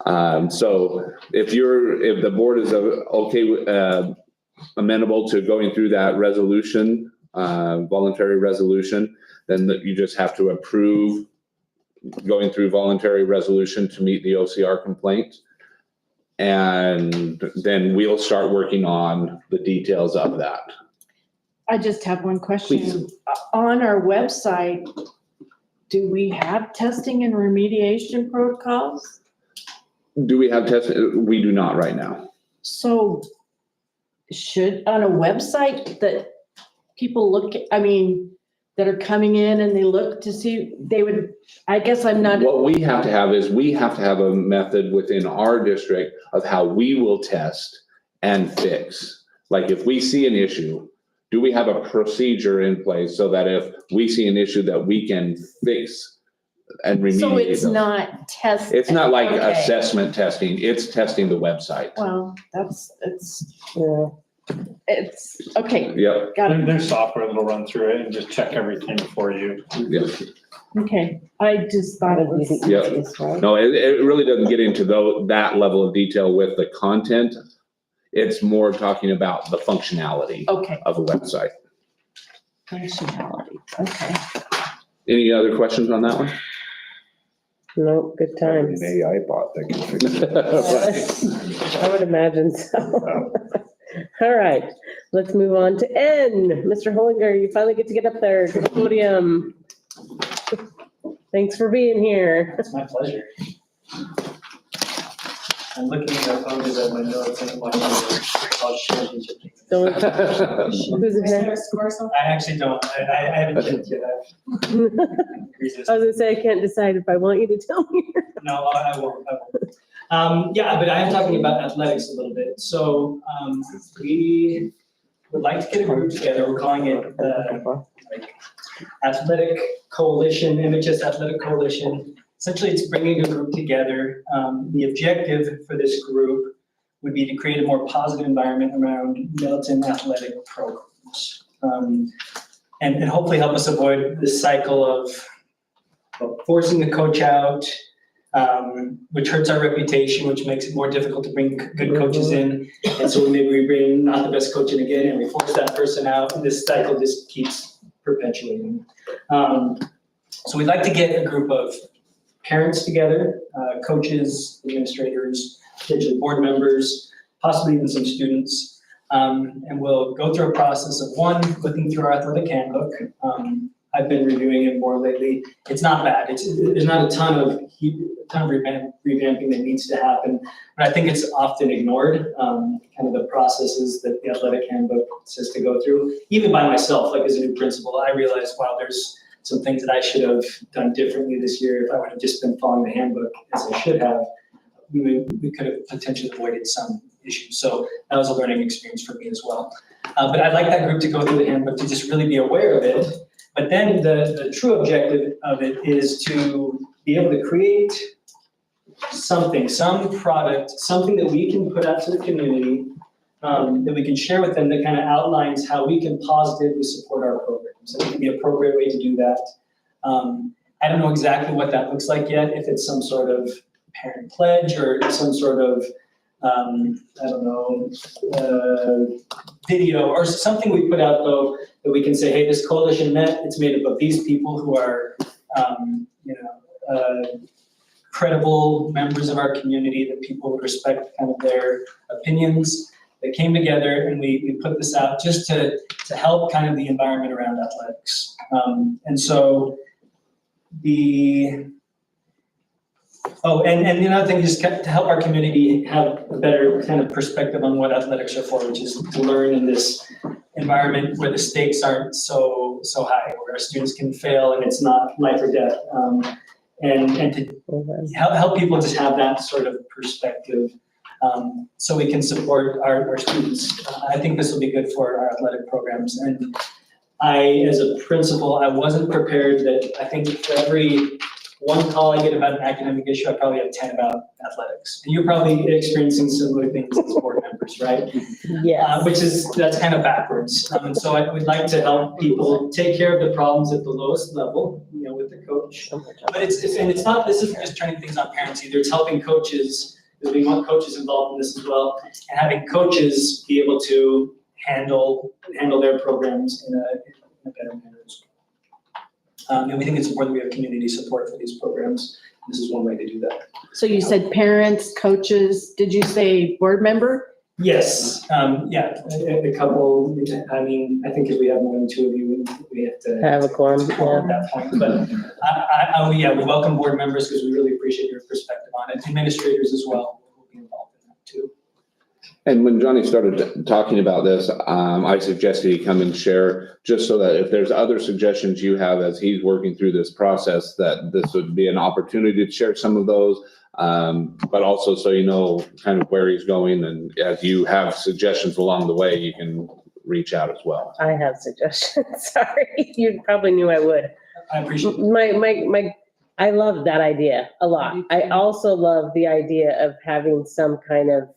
So if the board is okay, amenable to going through that resolution, voluntary resolution, then you just have to approve going through voluntary resolution to meet the OCR complaint. And then we'll start working on the details of that. I just have one question. Please. On our website, do we have testing and remediation protocols? Do we have testing? We do not right now. So should, on a website that people look, that are coming in and they look to see, I guess I'm not. What we have to have is we have to have a method within our district of how we will test and fix. Like if we see an issue, do we have a procedure in place so that if we see an issue that we can fix and remediate? So it's those? not testing. It's not like Okay. assessment testing, it's testing the website. Well, it's, okay. Yep. Got it. There's software that'll run through it and just check everything for you. Yep. Okay, I just thought it was. Yep. No, it really doesn't get into that level of detail with the content. It's more talking about the functionality Okay. of a website. Functionality, okay. Any other questions on that one? Nope, good times. An AI bot that can fix it. I would imagine so. All right, let's move on to N. Mr. Hollinger, you finally get to get up there to the podium. Thanks for being here. It's my pleasure. I'm looking at the photos at my notes and watching the college championship. Don't- Who's ahead? I actually don't. I haven't checked yet. I was gonna say, I can't decide if I want you to tell me. No, I won't. Yeah, but I am talking about athletics a little bit. So we would like to get a group together. We're calling it Athletic Coalition, MHS Athletic Coalition. Essentially, it's bringing a group together. The objective for this group would be to create a more positive environment around Middleton athletic programs. And hopefully help us avoid this cycle of forcing the coach out, which hurts our reputation, which makes it more difficult to bring good coaches in. And so maybe we bring not the best coach in again and we force that person out, and this cycle just keeps perpetuating. So we'd like to get a group of parents together, coaches, administrators, potentially board members, possibly even some students. And we'll go through a process of one, looking through our athletic handbook. I've been reviewing it more lately. It's not bad. There's not a ton of revamping that needs to happen, but I think it's often ignored. Kind of the processes that the athletic handbook says to go through. Even by myself, like as a new principal, I realized, wow, there's some things that I should have done differently this year. If I would have just been following the handbook as I should have, we could have potentially avoided some issues. So that was a learning experience for me as well. But I'd like that group to go through the handbook to just really be aware of it. But then the true objective of it is to be able to create something, some product, something that we can put out to the community, that we can share with them that kind of outlines how we can positively support our programs. And it can be an appropriate way to do that. I don't know exactly what that looks like yet, if it's some sort of parent pledge or some sort of video or something we put out though, that we can say, hey, this coalition met, it's made up of these people who are, credible members of our community, that people would respect kind of their opinions. They came together and we put this out just to help kind of the environment around athletics. And so and the other thing is to help our community have a better kind of perspective on what athletics are for, which is to learn in this environment where the stakes aren't so high, where our students can fail and it's not life or death. And to help people just have that sort of perspective, so we can support our students. I think this will be good for our athletic programs. And I, as a principal, I wasn't prepared that I think for every one call I get about an academic issue, I probably have 10 about athletics. And you're probably experiencing similar things as board members, right? Yeah. That's kind of backwards. And so I would like to help people take care of the problems at the lowest level, with the coach. But this isn't just turning things on parents either. It's helping coaches, because we want coaches involved in this as well, and having coaches be able to handle their programs in a better manner as well. And we think it's important we have community support for these programs. This is one way to do that. So you said parents, coaches, did you say board member? Yes, a couple, I mean, I think if we have more than two of you, we have to have a quorum, at that point. But we welcome board members because we really appreciate your perspective on it. Administrators as well will be involved in that too. And when Johnny started talking about this, I suggested he come and share, just so that if there's other suggestions you have as he's working through this process, that this would be an opportunity to share some of those. But also so you know kind of where he's going, and as you have suggestions along the way, you can reach out as well. I have suggestions. Sorry, you probably knew I would. I appreciate it. I love that idea a lot. I also love the idea of having some kind of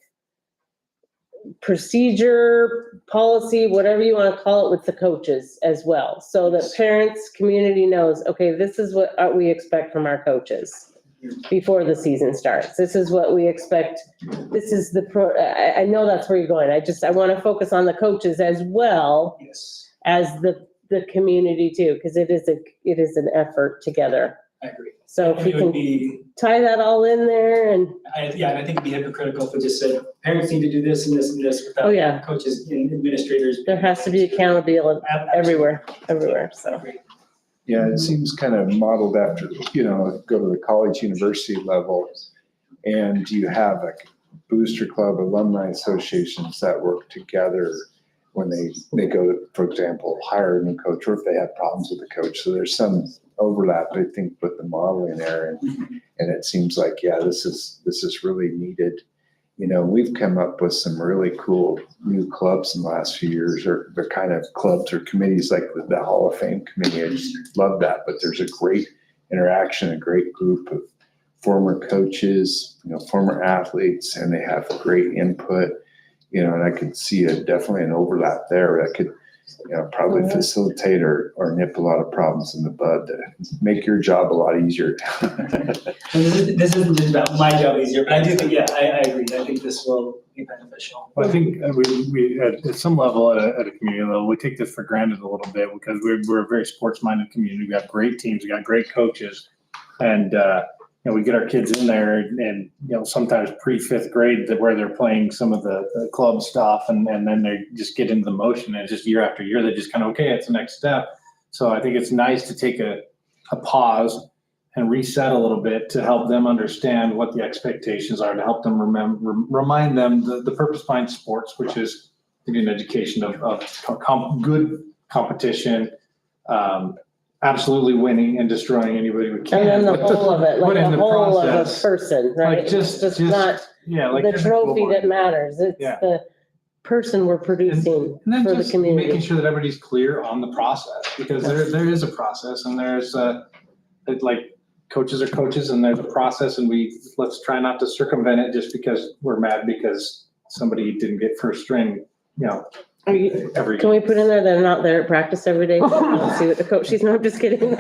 procedure, policy, whatever you want to call it, with the coaches as well. So that parents, community knows, okay, this is what we expect from our coaches before the season starts. This is what we expect. This is I know that's where you're going. I want to focus on the coaches as well as the community too, because it is an effort together. I agree. So if we can tie that all in there and. I think it'd be hypocritical if we just said, parents need to do this and this and this without coaches and administrators. There has to be accountability everywhere, so. Yeah, it seems kind of modeled after, go to the college, university level, and you have a booster club, alumni associations that work together when they go to, for example, hire a new coach, or if they have problems with the coach. So there's some overlap, I think, with the modeling there, and it seems like, this is really needed. We've come up with some really cool new clubs in the last few years, or the kind of clubs or committees like the Hall of Fame committee. I just love that. But there's a great interaction, a great group of former coaches, former athletes, and they have great input, and I could see definitely an overlap there that could, probably facilitate or nip a lot of problems in the bud to make your job a lot easier. This isn't just about my job easier, but I do think, I agree. I think this will be beneficial. Well, I think we at some level, at a community level, we take this for granted a little bit because we're a very sports-minded community. We have great teams, we got great coaches, and we get our kids in there, and sometimes pre-fifth grade where they're playing some of the club stuff, and then they just get into the motion, and it's just year after year they just kind of, okay, it's the next step. So I think it's nice to take a pause and reset a little bit to help them understand what the expectations are, to help them remind them the purpose behind sports, which is to get an education of good competition, absolutely winning and destroying anybody we can. And then the whole of it, like the whole of a person, right? Like just not the trophy that matters. It's the person we're producing And then for the just community. making sure that everybody's clear on the process, because there is a process, and there's like coaches are coaches, and there's a process, and let's try not to circumvent it just because we're mad because somebody didn't get first string, Can we put in there they're not there at practice every day? Let's see what the coach, she's not, I'm just kidding.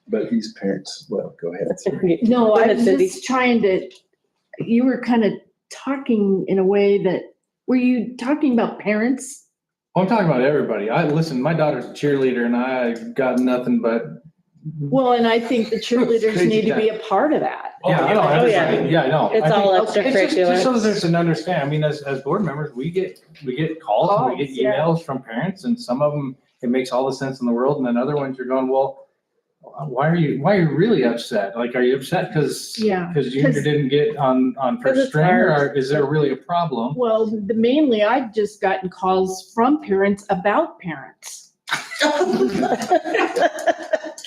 But these parents, well, go ahead. No, Go I ahead, was Cindy. just trying to, you were kind of talking in a way that, were you talking about parents? I'm talking about everybody. Listen, my daughter's a cheerleader, and I got nothing but. Well, and I think the cheerleaders Crazy need to be time. a part of that. Yeah, I know, everybody, yeah, I know. It's I think- all It's just extracurricular. so there's an understanding. I mean, as board members, we get calls, and we get Calls, yeah. emails from parents, and some of them, it makes all the sense in the world, and then other ones you're going, well, why are you really upset? Like, are you upset because Yeah. Junior didn't get on first it's string, hard. or is there really a problem? Well, mainly I've just gotten calls from parents about parents.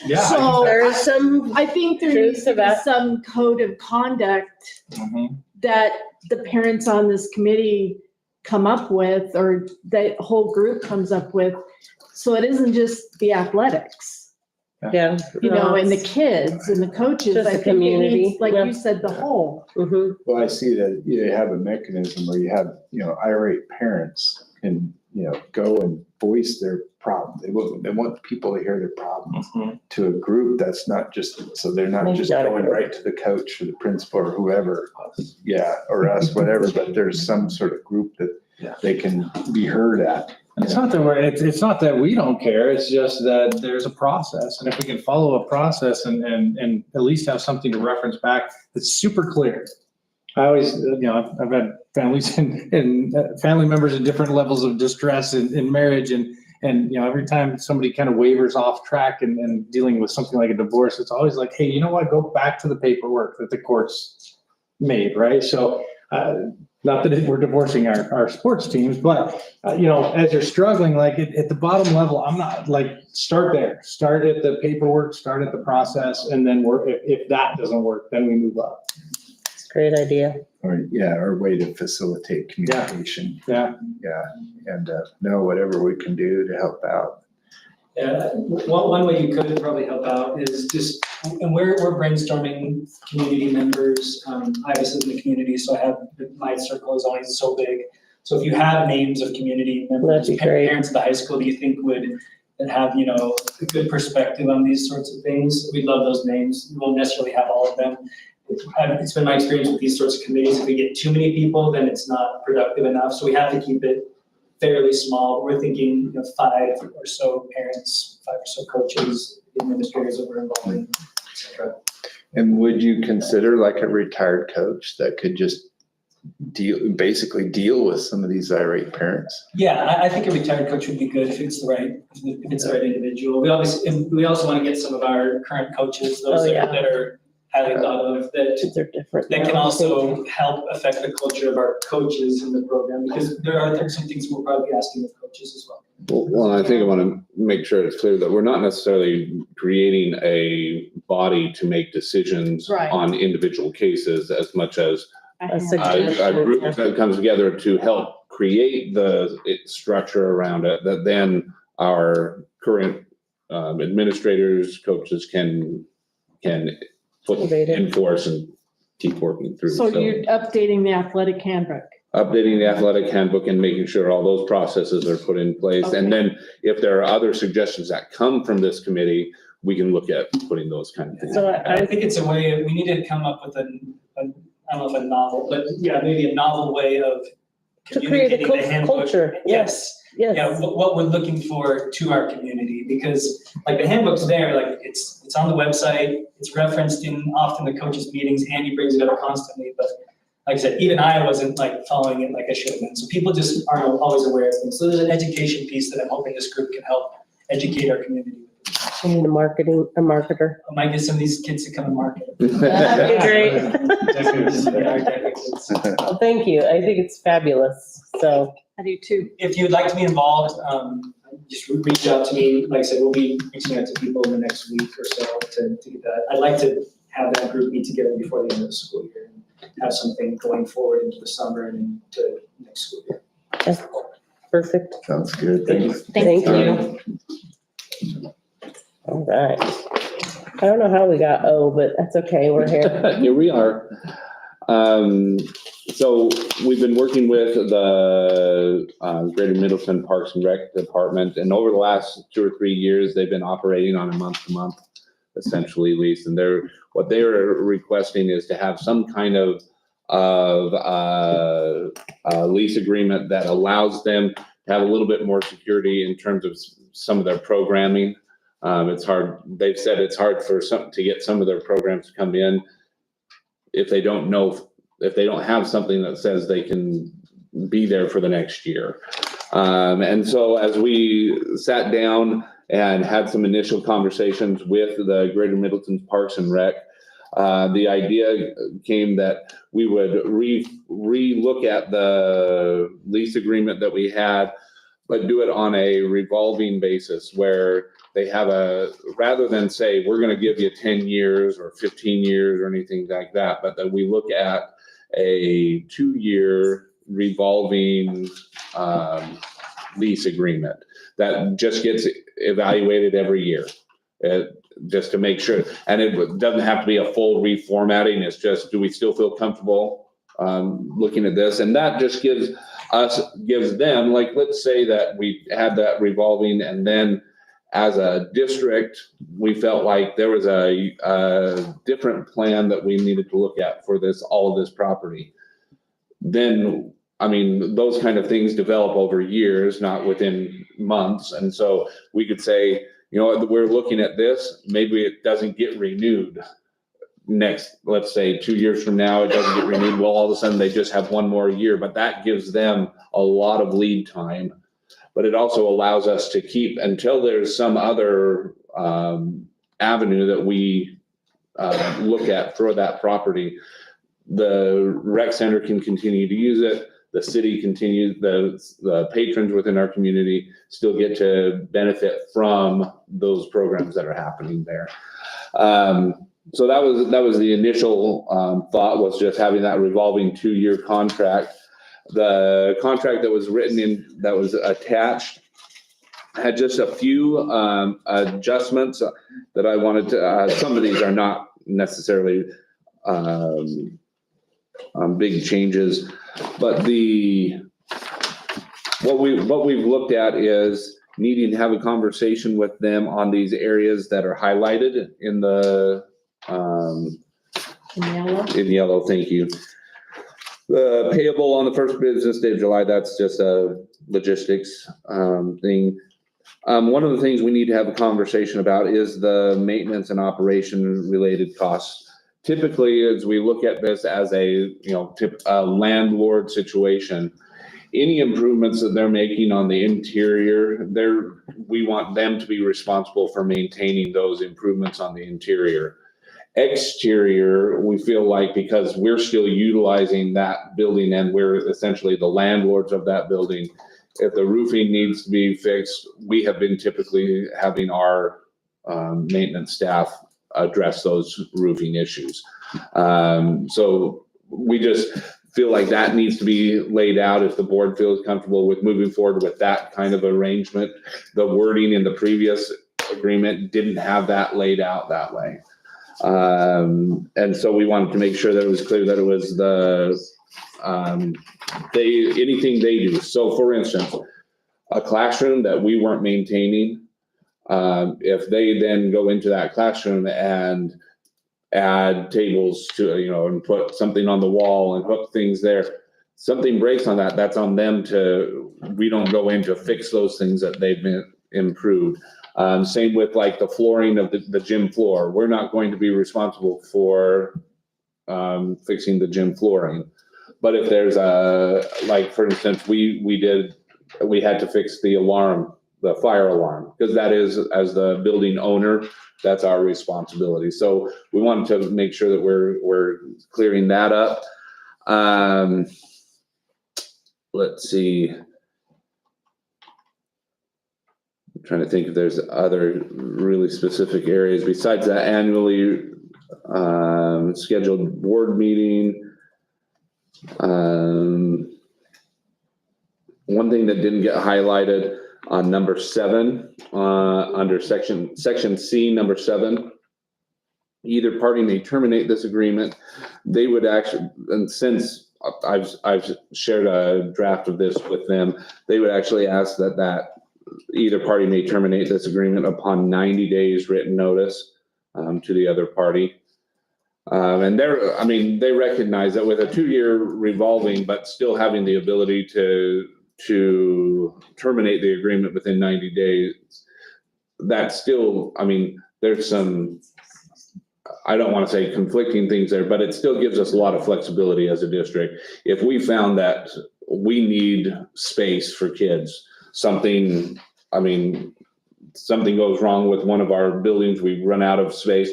Yeah. So There is some I think there truth needs to to be that. some code of conduct Mhm. that the parents on this committee come up with, or that whole group comes up with. So it isn't just the athletics, Yeah. and the kids and the coaches. Just I the think it community, needs, like yeah. you said, the whole. Mhm. Well, I see that you have a mechanism where you have, irate parents can, go and voice their problem. They want people to hear their problems to a group that's not just, so they're not Maybe just not a going group. right to the coach or the principal or whoever. Yeah, or us, whatever, but there's some sort of group that they can be heard at. It's not that it's not that we don't care. It's just that there's a process, and if we can follow a process and at least have something to reference back that's super clear. I always, I've had families and family members in different levels of distress in marriage, and every time somebody kind of wavers off track and dealing with something like a divorce, it's always like, hey, you know what? Go back to the paperwork that the courts made, right? So. Not that we're divorcing our sports teams, but, as you're struggling, like at the bottom level, I'm not like, start there, start at the paperwork, start at the process, and then if that doesn't work, then we move up. It's a great idea. Or a way to facilitate communication. Yeah. Yeah, and whatever we can do to help out. Yeah, one way you could probably help out is just, and we're brainstorming community members. I was in the community, so I have, my circle is always so big. So if you have names of community members, That'd be great. parents at the high school, do you think that have, a good perspective on these sorts of things? We'd love those names. We won't necessarily have all of them. It's been my experience with these sorts of committees. If we get too many people, then it's not productive enough. So we have to keep it fairly small. We're thinking 5 or so parents, 5 or so coaches, administrators that we're involved in, et cetera. And would you consider like a retired coach that could just basically deal with some of these irate parents? Yeah, I think a retired coach would be good if it's the right individual. We also want to get some of our current coaches, those that are highly thought of, They're different. that can also help affect the culture of our coaches in the program, because there are some things we'll probably be asking of coaches as well. Well, I think I want to make sure it's clear that we're not necessarily creating a body to make decisions Right. on individual cases as much as A a suggestion. group that comes together to help create the structure around it, that then our current administrators, coaches can can enforce and keep working through. So you're updating the athletic handbook. Updating the athletic handbook and making sure all those processes are put in place. Okay. And then if there are other suggestions that come from this committee, we can look at putting those kind of things. So I think it's a way, we need to come up with I don't know if a novel, but yeah, maybe a novel way of to create a communicating the handbook. culture. Yes. Yes. Yeah, what we're looking for to our community, because like the handbook's there, like it's on the website, it's referenced in often the coaches' meetings, Andy brings it up constantly, but like I said, even I wasn't like following it like I should have been. So people just aren't always aware of things. So there's an education piece that I'm hoping this group can help educate our community. We need a marketer. I might get some of these kids to come and market. That'd be great. Yeah, Well, thank you. I think it's fabulous. So. I do too. If you'd like to be involved, just reach out to me. Like I said, we'll be reaching out to people in the next week or so to get that. I'd like to have that group meet together before the end of the school year and have something going forward into the summer and into next school year. That's perfect. Sounds good. Thank you. Thank you. All right. I don't know how we got O, but that's okay. We're here. Here we are. So we've been working with the Greater Middleton Parks and Rec Department, and over the last 2 or 3 years, they've been operating on a month-to-month, essentially lease. And what they're requesting is to have some kind of lease agreement that allows them to have a little bit more security in terms of some of their programming. It's hard. They've said it's hard to get some of their programs to come in if they don't have something that says they can be there for the next year. And so as we sat down and had some initial conversations with the Greater Middleton Parks and Rec, the idea came that we would re-look at the lease agreement that we had, but do it on a revolving basis where they have rather than say, we're going to give you 10 years or 15 years or anything like that, but that we look at a 2-year revolving lease agreement that just gets evaluated every year, just to make sure. And it doesn't have to be a full reformatting. It's just, do we still feel comfortable looking at this? And that just gives them, like, let's say that we had that revolving, and then as a district, we felt like there was a different plan that we needed to look at for all of this property. Then, I mean, those kind of things develop over years, not within months. And so we could say, you know, we're looking at this, maybe it doesn't get renewed next, let's say 2 years from now, it doesn't get renewed. Well, all of a sudden they just have one more year, but that gives them a lot of lead time. But it also allows us to keep, until there's some other avenue that we look at for that property, the rec center can continue to use it. The city continues, the patrons within our community still get to benefit from those programs that are happening there. So that was the initial thought, was just having that revolving 2-year contract. The contract that was written that was attached had just a few adjustments that I wanted to, some of these are not necessarily big changes, but what we've looked at is needing to have a conversation with them on these areas that are highlighted in the in yellow, thank you. The payable on the first business day of July, that's just a logistics thing. One of the things we need to have a conversation about is the maintenance and operation related costs. Typically, as we look at this as a landlord situation, any improvements that they're making on the interior, we want them to be responsible for maintaining those improvements on the interior. Exterior, we feel like, because we're still utilizing that building and we're essentially the landlords of that building, if the roofing needs to be fixed, we have been typically having our maintenance staff address those roofing issues. So we just feel like that needs to be laid out if the board feels comfortable with moving forward with that kind of arrangement. The wording in the previous agreement didn't have that laid out that way. And so we wanted to make sure that it was clear that it was anything they do. So for instance, a classroom that we weren't maintaining, if they then go into that classroom and add tables to, and put something on the wall and hook things there, something breaks on that, that's on them we don't go in to fix those things that they've been improved. Same with like the flooring of the gym floor. We're not going to be responsible for fixing the gym flooring. But if there's for instance, we had to fix the fire alarm, because that is, as the building owner, that's our responsibility. So we wanted to make sure that we're clearing that up. Let's see. I'm trying to think if there's other really specific areas besides that annually scheduled board meeting. One thing that didn't get highlighted on number 7, under section C, number 7, either party may terminate this agreement. They would actually, and since I've shared a draft of this with them, they would actually ask that either party may terminate this agreement upon 90 days written notice to the other party. And they recognize that with a 2-year revolving, but still having the ability to terminate the agreement within 90 days, that's still, there's some, I don't want to say conflicting things there, but it still gives us a lot of flexibility as a district. If we found that we need space for kids, something goes wrong with one of our buildings, we run out of space,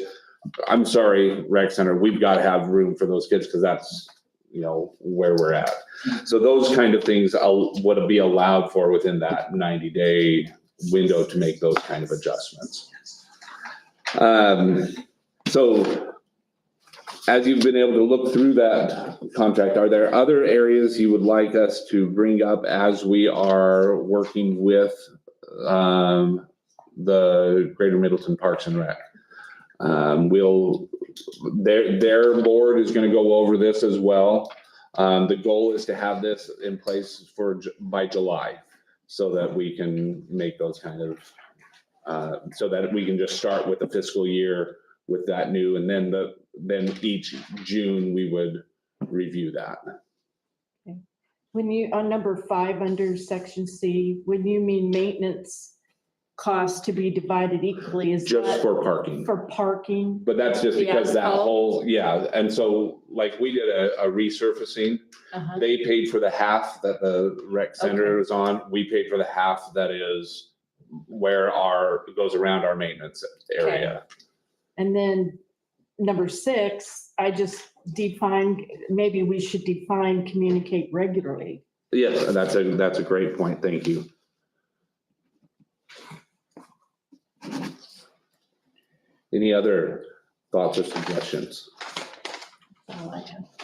I'm sorry, rec center, we've got to have room for those kids, because that's, where we're at. So those kind of things would be allowed for within that 90-day window to make those kind of adjustments. So as you've been able to look through that contract, are there other areas you would like us to bring up as we are working with the Greater Middleton Parks and Rec? Their board is going to go over this as well. The goal is to have this in place by July, so that we can make those kind of, so that we can just start with the fiscal year with that new, and then each June we would review that. When you, on number 5 under section C, when you mean maintenance costs to be divided equally, is Just that for parking. for parking? But that's just The because that asphalt? whole, and so like we did a resurfacing. Uh-huh. They paid for the half that the rec center Okay. is on. We paid for the half that is where it goes around our maintenance area. And then number 6, I just defined, maybe we should define communicate regularly. Yes, that's a great point. Thank you. Any other thoughts or suggestions?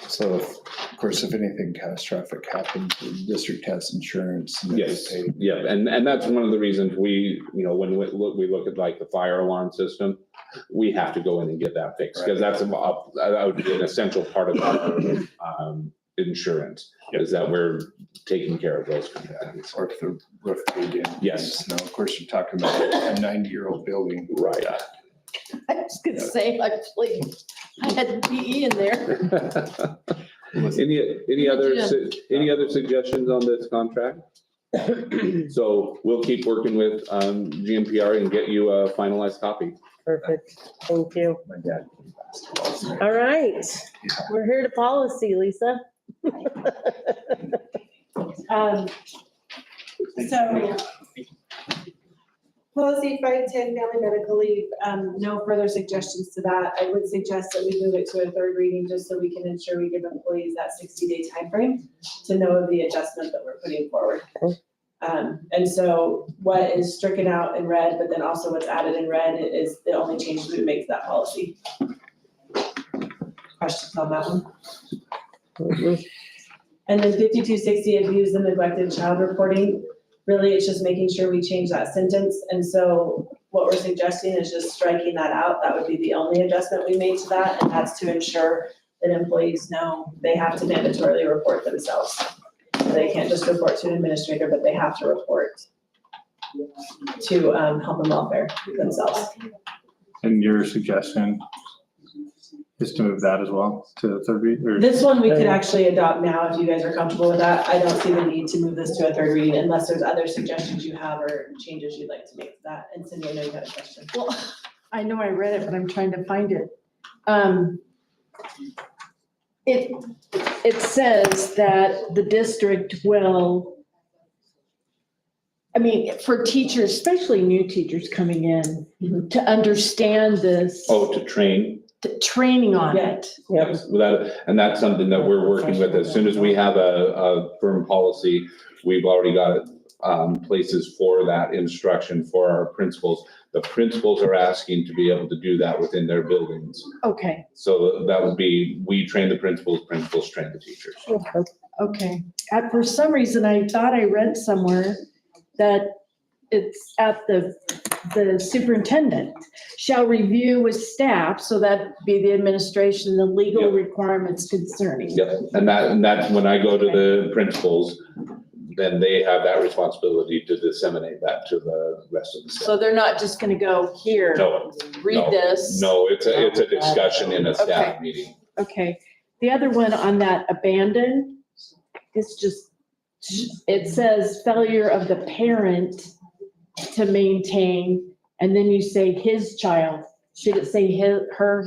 So, of course, if anything catastrophic happens, the district has insurance. And they Yes, pay. yeah, and that's one of the reasons we, when we look at like the fire alarm system, we have to go in and get that fixed, because that would be an essential part of our insurance, is that we're taking care of those kind of things. Or if the roof goes in. Yes. Now, of course, you're talking about a 90-year-old building. Right. I was gonna say, actually, I had PE in there. Any other suggestions on this contract? So we'll keep working with GMPR and get you a finalized copy. Perfect, thank you. My dad. All right, we're here to policy, Lisa. So, policy 510, family medical leave, no further suggestions to that. I would suggest that we move it to a 3rd reading, just so we can ensure we give employees that 60-day timeframe to know of the adjustment that we're putting forward. And so what is stricken out in red, but then also what's added in red is the only change we would make to that policy. Questions on that one? And then 5260, abused and neglected child reporting. Really, it's just making sure we change that sentence. And so what we're suggesting is just striking that out. That would be the only adjustment we made to that, and that's to ensure that employees know they have to mandatorily report themselves. They can't just report to an administrator, but they have to report to health and welfare themselves. And your suggestion is to move that as well to the third read, or? This one we could actually adopt now if you guys are comfortable with that. I don't see the need to move this to a third reading unless there's other suggestions you have or changes you'd like to make to that. And Cindy, I know you got a question. Well, I know I read it, but I'm trying to find it. It says that the district will, I mean, for teachers, especially new teachers coming in, to understand this. Oh, to train. Training on it. Yes, and that's something that we're working with. As soon as we have a firm policy, we've already got places for that instruction for our principals. The principals are asking to be able to do that within their buildings. Okay, So that would be, we train the principals, principals train the teachers. okay. For some reason, I thought I read somewhere that it's at the superintendent shall review with staff, so that'd be the administration, the legal Yep. requirements concerning. Yep, and that's when I go to the principals, then they have that responsibility to disseminate that to the rest of the staff. So they're not just gonna go here, No, read no, this. No, it's a discussion in a staff Okay. meeting. Okay, the other one on that abandon, it's just, it says failure of the parent to maintain, and then you say his child. Should it say his, her,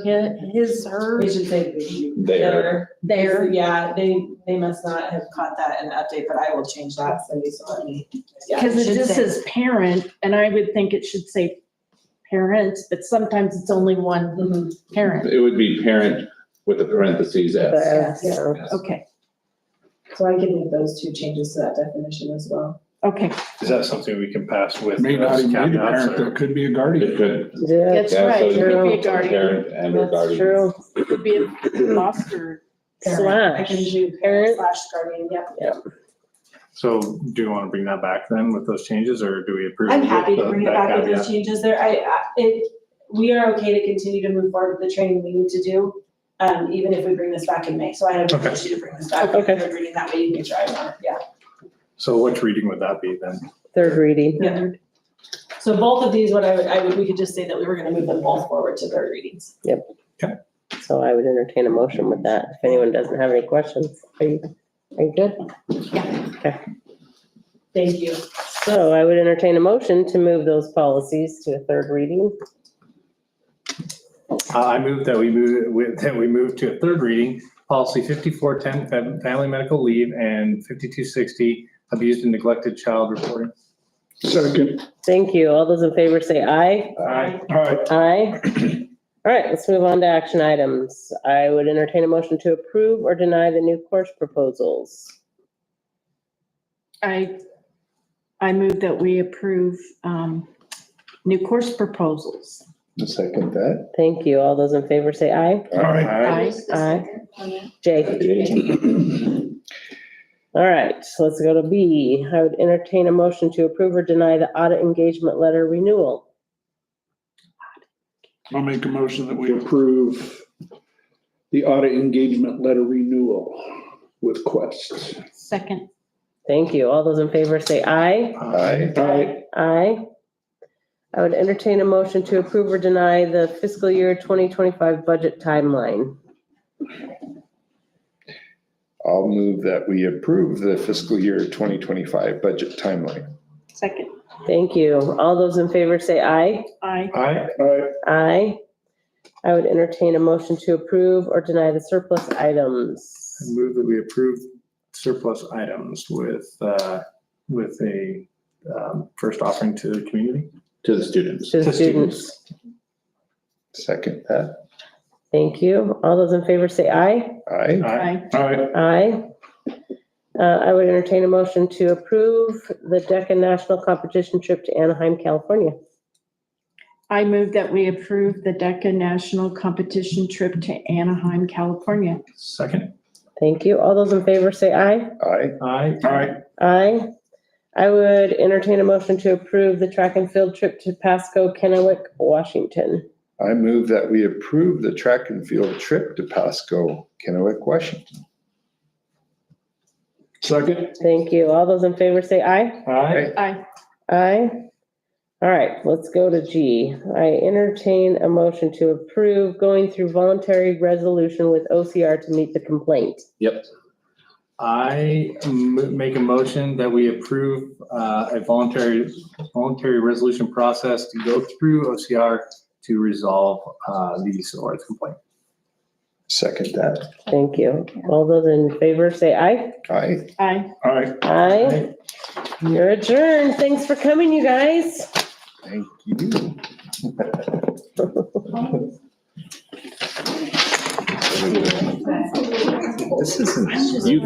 his, her? We should say There. There. Yeah, they must not have caught that in the update, but I will change that, Cindy, so let me. yeah, Because it should just say- says parent, and I would think it should say parents, but sometimes it's only one parent. It would be parent with the parentheses S. Yes. Okay, So I can make those two changes to that definition as well. okay, Is that something we can pass with? May not even be a caveats, parent, or- that could be a guardian. It could. Yeah, that's Yeah, right, so it could be a it's a guardian, Parent and or that's guardian. true. it could be a foster. I can Slash. do Parent. / guardian, yep. So do you want to bring that back then with those changes, or do we approve? I'm happy to with bring it that back with caveat? those changes there. We are okay to continue to move forward with the training we need to do, even if we bring this back in May. So I have no Okay. issue to bring this back. Okay. Third reading, that way you can try it on, yeah. So which reading would that be then? Third reading. Yeah. So both of these, we could just say that we were gonna move them both forward to third readings. So I would entertain a motion with that, if anyone doesn't have any questions. Are you good? Thank you. So I would entertain a motion to move those policies to a third reading. I move that we move to a third reading, policy 5410, family medical leave, and 5260, abused and neglected child reporting. Second. Thank you. All those in favor say aye. Aye. All right. Aye. All right, let's move on to action items. I would entertain a motion to approve or deny the new course proposals. I move that we approve, new course proposals. I'll second that. Thank you. All those in favor say aye. All right. Aye. Aye. Jay. All right, so let's go to B. I would entertain a motion to approve or deny the audit engagement letter renewal. I'll make a motion that we approve the audit engagement letter renewal with Quest. Second. Thank you. All those in favor say aye. Aye. Aye. Aye. I would entertain a motion to approve or deny the fiscal year 2025 budget timeline. I'll move that we approve the fiscal year 2025 budget timeline. Second. Thank you. All those in favor say aye. Aye. Aye. Aye. Aye. I would entertain a motion to approve or deny the surplus items. I move that we approve surplus items with a first offering to the community. To the students. To the To students. Second that. Thank you. All those in favor say aye. Aye. Aye. All right. Aye. I would entertain a motion to approve the DECA National Competition trip to Anaheim, California. I move that we approve the DECA National Competition trip to Anaheim, California. Second. Thank you. All those in favor say aye. Aye. Aye. All right. Aye. I would entertain a motion to approve the track and field trip to Pasco, Kennewick, Washington. I move that we approve the track and field trip to Pasco, Kennewick, Washington. Second. Thank you. All those in favor say aye. Aye. Aye. Aye. All right, let's go to G. I entertain a motion to approve going through voluntary resolution with OCR to meet the complaint. Yep. I make a motion that we approve a voluntary resolution process to go through OCR to resolve the use of rights complaint. Second that. Thank you. All those in favor say aye. Aye. Aye. All right. Aye. You're adjourned. Thanks for coming, you guys. Thank you. This isn't. You